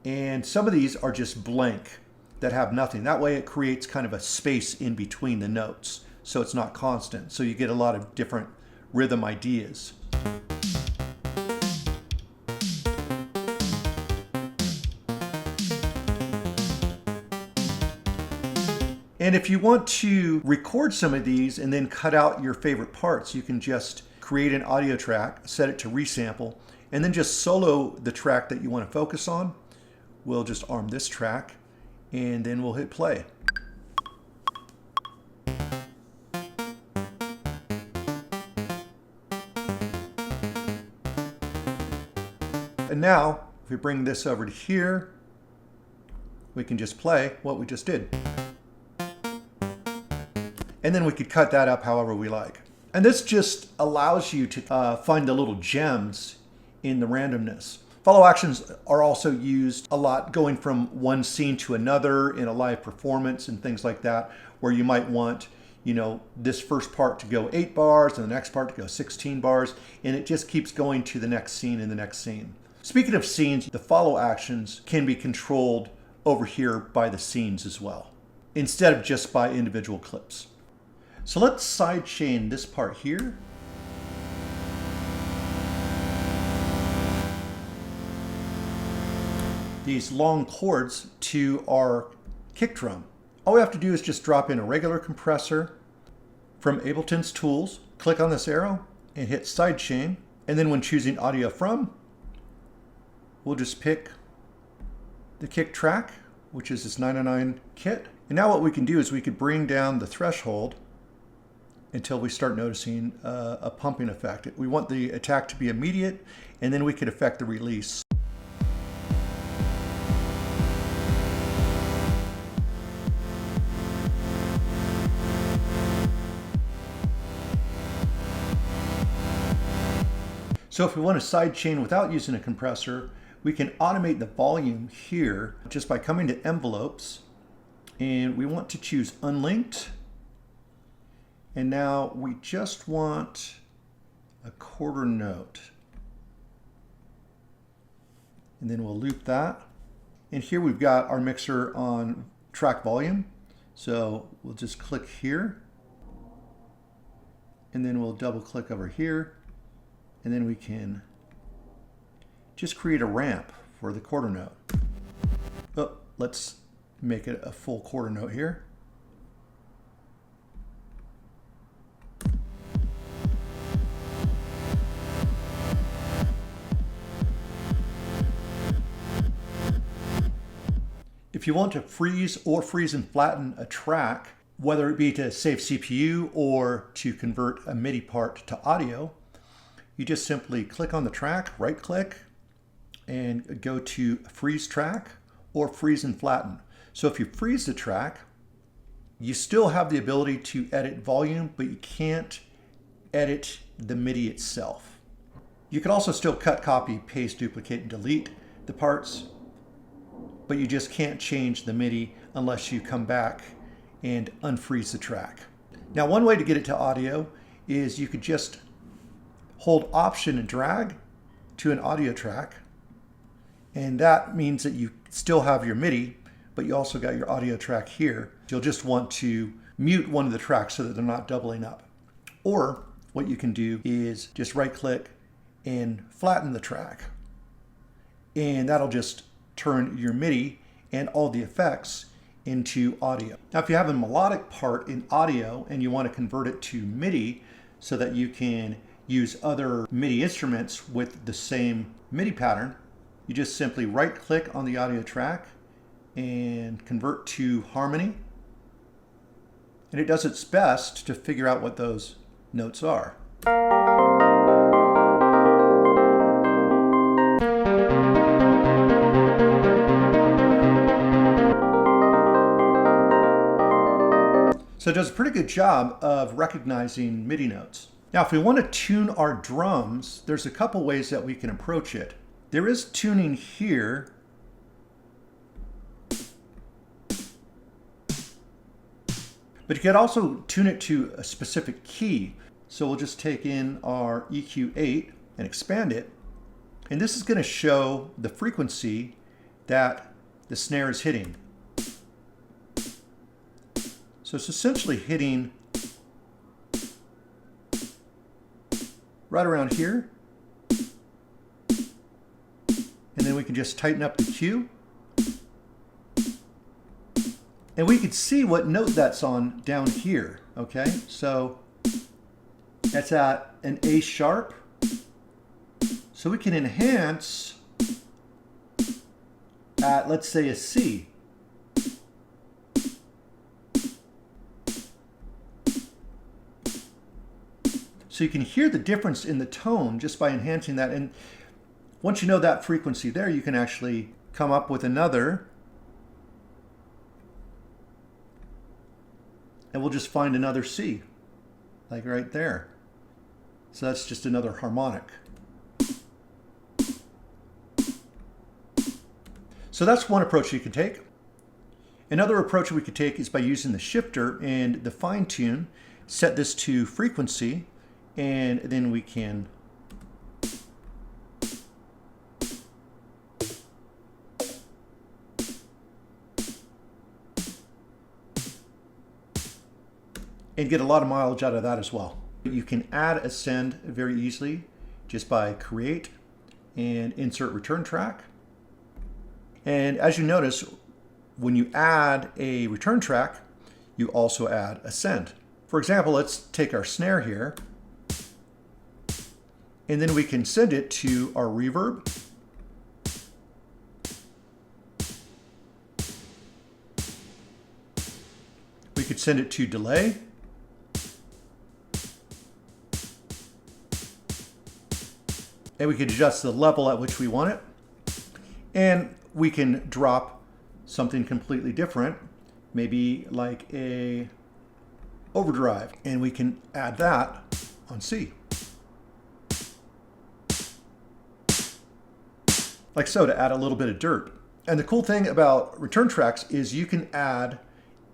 and some of these are just blank that have nothing. That way it creates kind of a space in between the notes, so it's not constant. So you get a lot of different rhythm ideas. And if you want to record some of these and then cut out your favorite parts, you can just create an audio track, set it to resample, and then just solo the track that you want to focus on. We'll just arm this track, and then we'll hit play. And now, if we bring this over to here, we can just play what we just did. And then we could cut that up however we like. And this just allows you to find the little gems in the randomness. Follow actions are also used a lot going from one scene to another in a live performance and things like that, where you might want, you know, this first part to go 8 bars and the next part to go 16 bars, and it just keeps going to the next scene and the next scene. Speaking of scenes, the follow actions can be controlled over here by the scenes as well, instead of just by individual clips. So let's sidechain this part here. These long chords to our kick drum. All we have to do is just drop in a regular compressor from Ableton's tools, click on this arrow and hit sidechain. And then when choosing audio from, we'll just pick the kick track, which is this 909 kit. And now what we can do is we could bring down the threshold until we start noticing a pumping effect. We want the attack to be immediate, and then we could affect the release. So if we want to sidechain without using a compressor, we can automate the volume here just by coming to envelopes, and we want to choose unlinked. And now we just want a quarter note. And then we'll loop that. And here we've got our mixer on track volume. So we'll just click here. And then we'll double click over here. And then we can just create a ramp for the quarter note. Oh, let's make it a full quarter note here. If you want to freeze and flatten a track, whether it be to save CPU or to convert a MIDI part to audio, you just simply click on the track, right click, and go to freeze track or freeze and flatten. So if you freeze the track, You still have the ability to edit volume, but you can't edit the MIDI itself. You can also still cut, copy, paste, duplicate, and delete the parts, but you just can't change the MIDI unless you come back and unfreeze the track. Now, one way to get it to audio is you could just hold Option and drag to an audio track, and that means that you still have your MIDI, but you also got your audio track here. You'll just want to mute one of the tracks so that they're not doubling up. Or what you can do is just right-click and flatten the track, and that'll just turn your MIDI and all the effects into audio. Now, if you have a melodic part in audio and you want to convert it to MIDI so that you can use other MIDI instruments with the same MIDI pattern, you just simply right-click on the audio track and convert to harmony. And it does its best to figure out what those notes are. So it does a pretty good job of recognizing MIDI notes. Now, if we want to tune our drums, there's a couple ways that we can approach it. There is tuning here. But you can also tune it to a specific key. So we'll just take in our EQ8 and expand it. And this is going to show the frequency that the snare is hitting. So it's essentially hitting right around here. And then we can just tighten up the Q. And we can see what note that's on down here, okay? So that's at an A sharp. So we can enhance at, let's say, a C. So you can hear the difference in the tone just by enhancing that. And once you know that frequency there, you can actually come up with another. And we'll just find another C, like right there. So that's just another harmonic. So that's one approach you can take. Another approach we could take is by using the shifter and the fine tune, set this to frequency, and then we can and get a lot of mileage out of that as well. You can add ascend very easily just by create and insert return track. And as you notice, when you add a return track, you also add ascend. For example, let's take our snare here, and then we can send it to our reverb. We could send it to delay. And we can adjust the level at which we want it. And we can drop something completely different, maybe like a overdrive, and we can add that on C. Like so, to add a little bit of dirt. And the cool thing about return tracks is you can add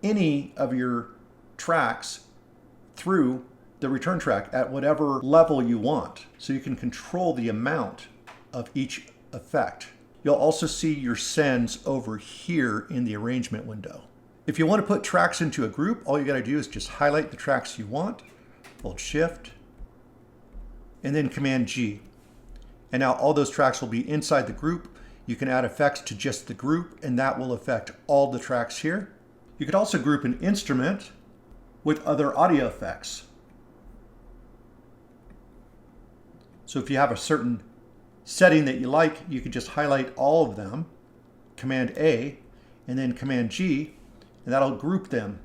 any of your tracks through the return track at whatever level you want. So you can control the amount of each effect. You'll also see your sends over here in the arrangement window. If you want to put tracks into a group, all you got to do is just highlight the tracks you want, hold Shift, and then Command G. And now all those tracks will be inside the group. You can add effects to just the group, and that will affect all the tracks here. You could also group an instrument with other audio effects. So if you have a certain setting that you like, you can just highlight all of them, Command A, and then Command G, and that'll group them.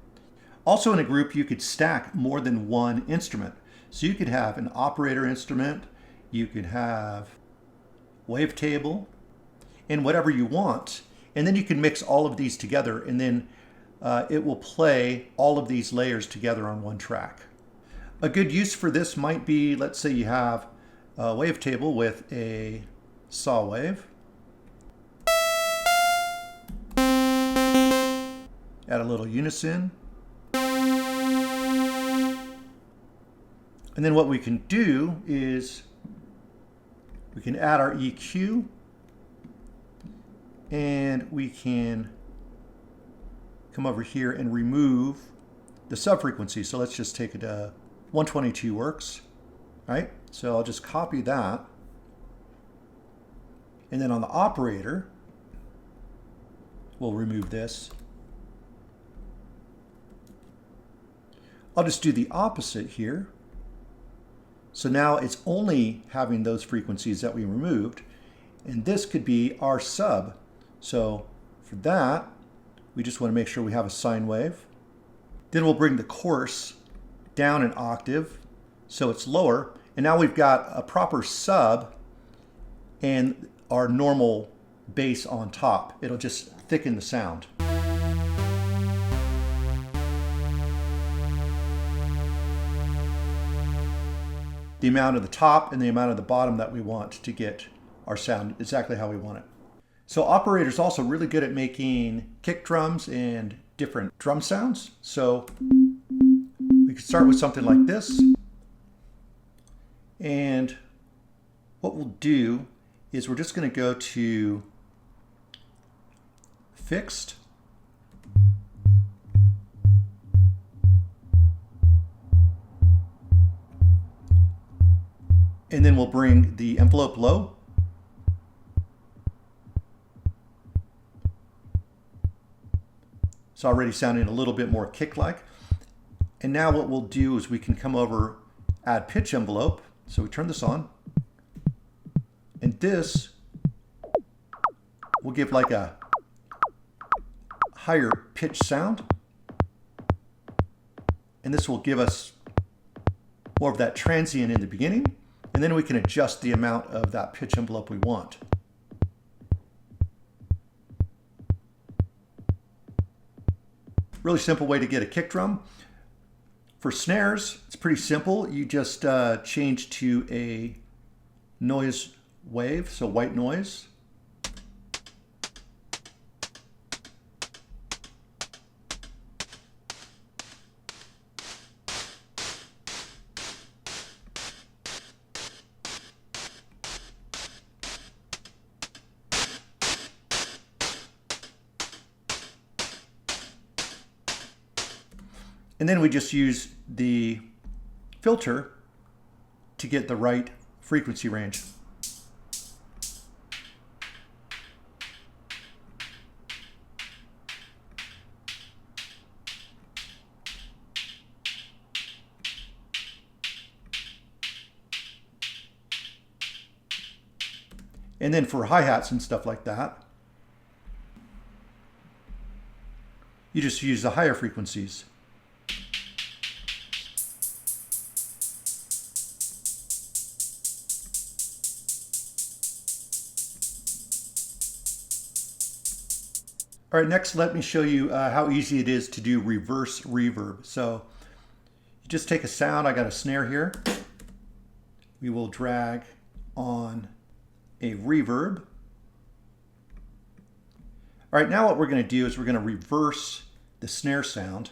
Also in a group, you could stack more than one instrument. So you could have an operator instrument, you could have wavetable, and whatever you want. And then you can mix all of these together and then it will play all of these layers together on one track. A good use for this might be, let's say you have a wavetable with a saw wave. Add a little unison. And then what we can do is we can add our EQ, and we can come over here and remove the subfrequency. So let's just take it to 122 works, right? So I'll just copy that. And then on the operator, we'll remove this. I'll just do the opposite here. So now it's only having those frequencies that we removed, and this could be our sub. So for that, we just want to make sure we have a sine wave. Then we'll bring the coarse down an octave so it's lower, and now we've got a proper sub and our normal bass on top. It'll just thicken the sound. The amount of the top and the amount of the bottom that we want to get our sound exactly how we want it. So operator's also really good at making kick drums and different drum sounds. So we could start with something like this. And what we'll do is we're just going to go to fixed. And then we'll bring the envelope low. It's already sounding a little bit more kick-like. And now what we'll do is we can come over, add pitch envelope. So we turn this on. And this will give like a higher pitch sound. And this will give us more of that transient in the beginning. And then we can adjust the amount of that pitch envelope we want. Really simple way to get a kick drum. For snares, it's pretty simple. You just change to a noise wave, so white noise. And then we just use the filter to get the right frequency range. And then for hi-hats and stuff like that, you just use the higher frequencies. All right, next let me show you how easy it is to do reverse reverb. So you just take a sound, I got a snare here. We will drag on a reverb. All right, now what we're going to do is we're going to reverse the snare sound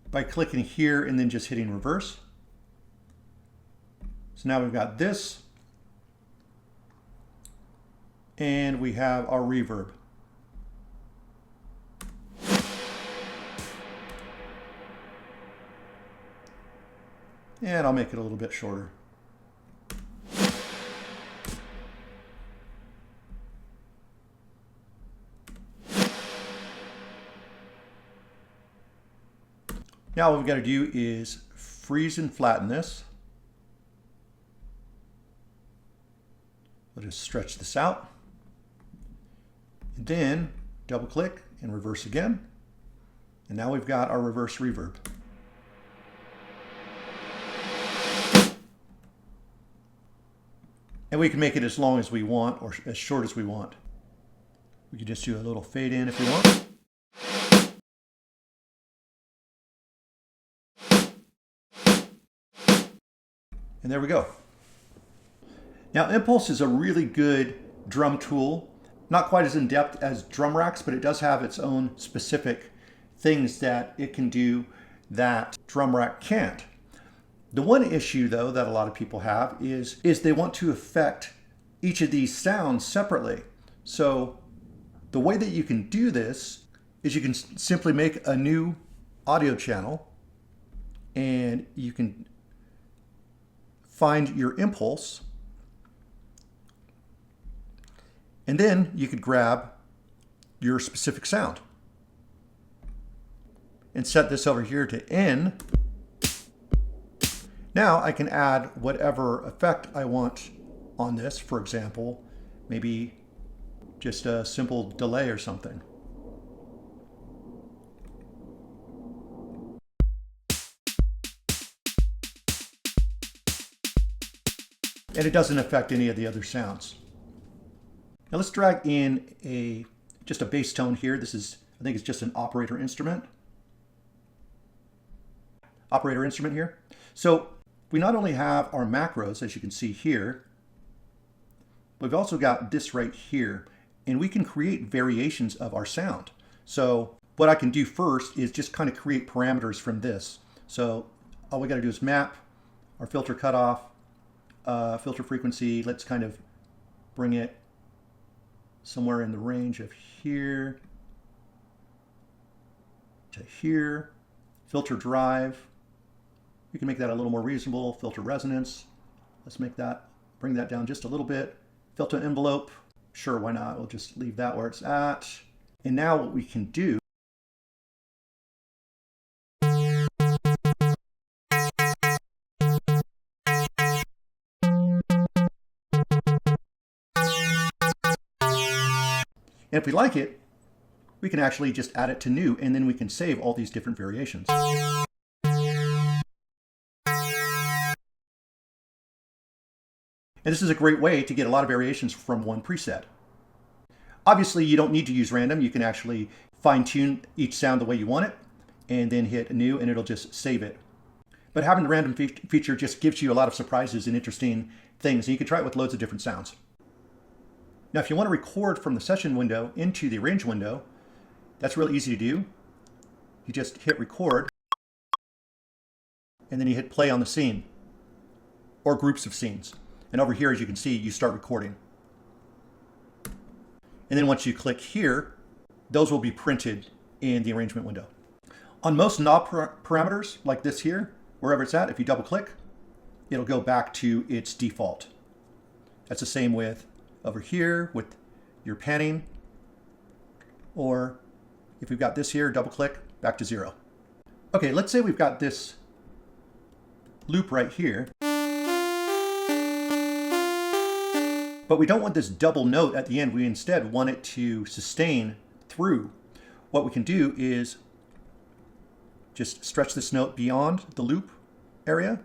by clicking here and then just hitting reverse. So now we've got this, and we have our reverb. And I'll make it a little bit shorter. Now what we've got to do is freeze and flatten this. We'll just stretch this out. And then double click and reverse again. And now we've got our reverse reverb. And we can make it as long as we want or as short as we want. We could just do a little fade in if we want. And there we go. Now, Impulse is a really good drum tool. Not quite as in-depth as drum racks, but it does have its own specific things that it can do that drum rack can't. The one issue, though, that a lot of people have is they want to affect each of these sounds separately. So the way that you can do this is you can simply make a new audio channel, and you can find your impulse, and then you could grab your specific sound and set this over here to N. Now I can add whatever effect I want on this. For example, maybe just a simple delay or something. And it doesn't affect any of the other sounds. Now let's drag in just a bass tone here. This is, I think it's just an operator instrument. Operator instrument here. So we not only have our macros, as you can see here, but we've also got this right here, and we can create variations of our sound. So what I can do first is just kind of create parameters from this. So all we got to do is map our filter cutoff, filter frequency. Let's kind of bring it somewhere in the range of here to here. Filter drive, we can make that a little more reasonable. Filter resonance, let's make that, bring that down just a little bit. Filter envelope, sure, why not? We'll just leave that where it's at. And now what we can do and if we like it, we can actually just add it to new, and then we can save all these different variations. And this is a great way to get a lot of variations from one preset. Obviously, you don't need to use random. You can actually fine-tune each sound the way you want it, and then hit new, and it'll just save it. But having the random feature just gives you a lot of surprises and interesting things, and you can try it with loads of different sounds. Now, if you want to record from the session window into the arrange window, that's really easy to do. You just hit record, and then you hit play on the scene, or groups of scenes. And over here, as you can see, you start recording. And then once you click here, those will be printed in the arrangement window. On most knob parameters, like this here, wherever it's at, if you double click, it'll go back to its default. That's the same with over here with your panning, or if we've got this here, double click, back to 0. Okay, let's say we've got this loop right here, but we don't want this double note at the end. We instead want it to sustain through. What we can do is just stretch this note beyond the loop area,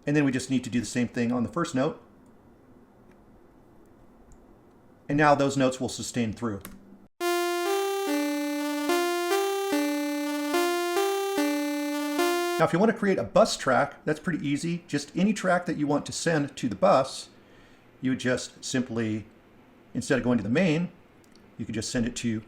and then we just need to do the same thing on the first note. And now those notes will sustain through. Now, if you want to create a bus track, that's pretty easy. Just any track that you want to send to the bus, you would just simply, instead of going to the main, you could just send it to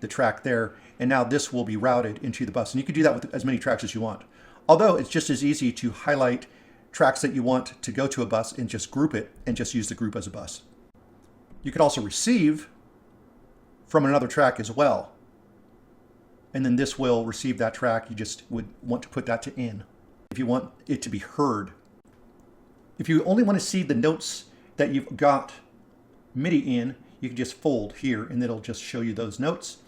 the track there. And now this will be routed into the bus. And you can do that with as many tracks as you want. Although it's just as easy to highlight tracks that you want to go to a bus and just group it and just use the group as a bus. You could also receive from another track as well. And then this will receive that track. You just would want to put that to in if you want it to be heard. If you only want to see the notes that you've got MIDI in, you can just fold here and it'll just show you those notes.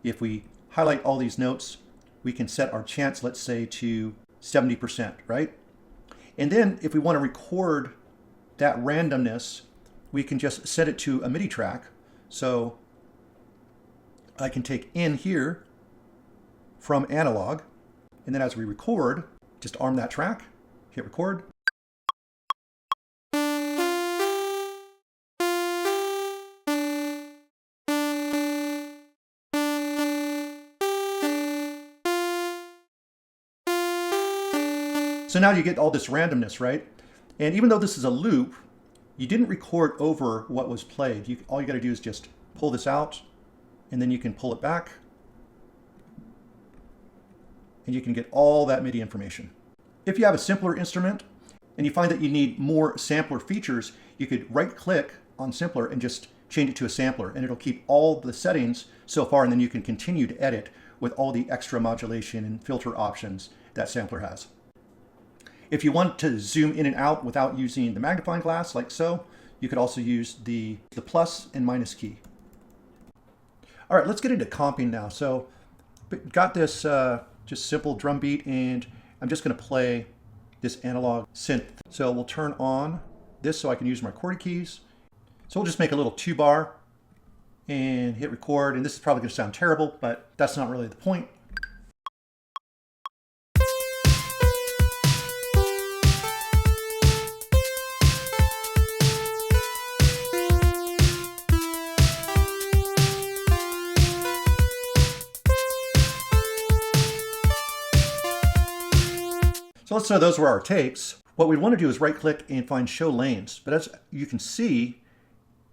If we highlight all these notes, we can set our chance, let's say, to 70%, right? And then if we want to record that randomness, we can just set it to a MIDI track. So I can take in here from analog, and then as we record, just arm that track, hit record. So now you get all this randomness, right? And even though this is a loop, you didn't record over what was played. All you got to do is just pull this out, and then you can pull it back, and you can get all that MIDI information. If you have a simpler instrument and you find that you need more sampler features, you could right-click on Simpler and just change it to a sampler, and it'll keep all the settings so far, and then you can continue to edit with all the extra modulation and filter options that Sampler has. If you want to zoom in and out without using the magnifying glass, like so, you could also use the plus and minus key. All right, let's get into comping now. So, got this just simple drum beat, and I'm just going to play this analog synth. So we'll turn on this so I can use my chord keys. So we'll just make a little 2-bar and hit record. And this is probably going to sound terrible, but that's not really the point. So let's say those were our takes. What we want to do is right click and find show lanes, but as you can see,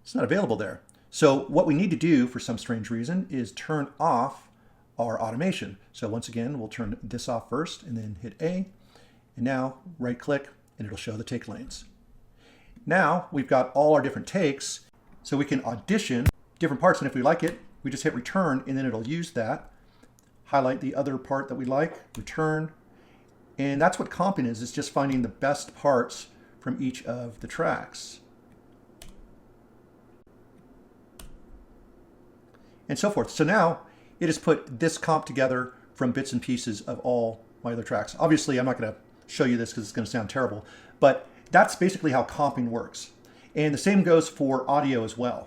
it's not available there. So what we need to do for some strange reason is turn off our automation. So once again, we'll turn this off first and then hit A, and now right click and it'll show the take lanes. Now we've got all our different takes, so we can audition different parts, and if we like it, we just hit return and then it'll use that, highlight the other part that we like, return. And that's what comping is just finding the best parts from each of the tracks. And so forth. So now it has put this comp together from bits and pieces of all my other tracks. Obviously, I'm not going to show you this because it's going to sound terrible, but that's basically how comping works. And the same goes for audio as well.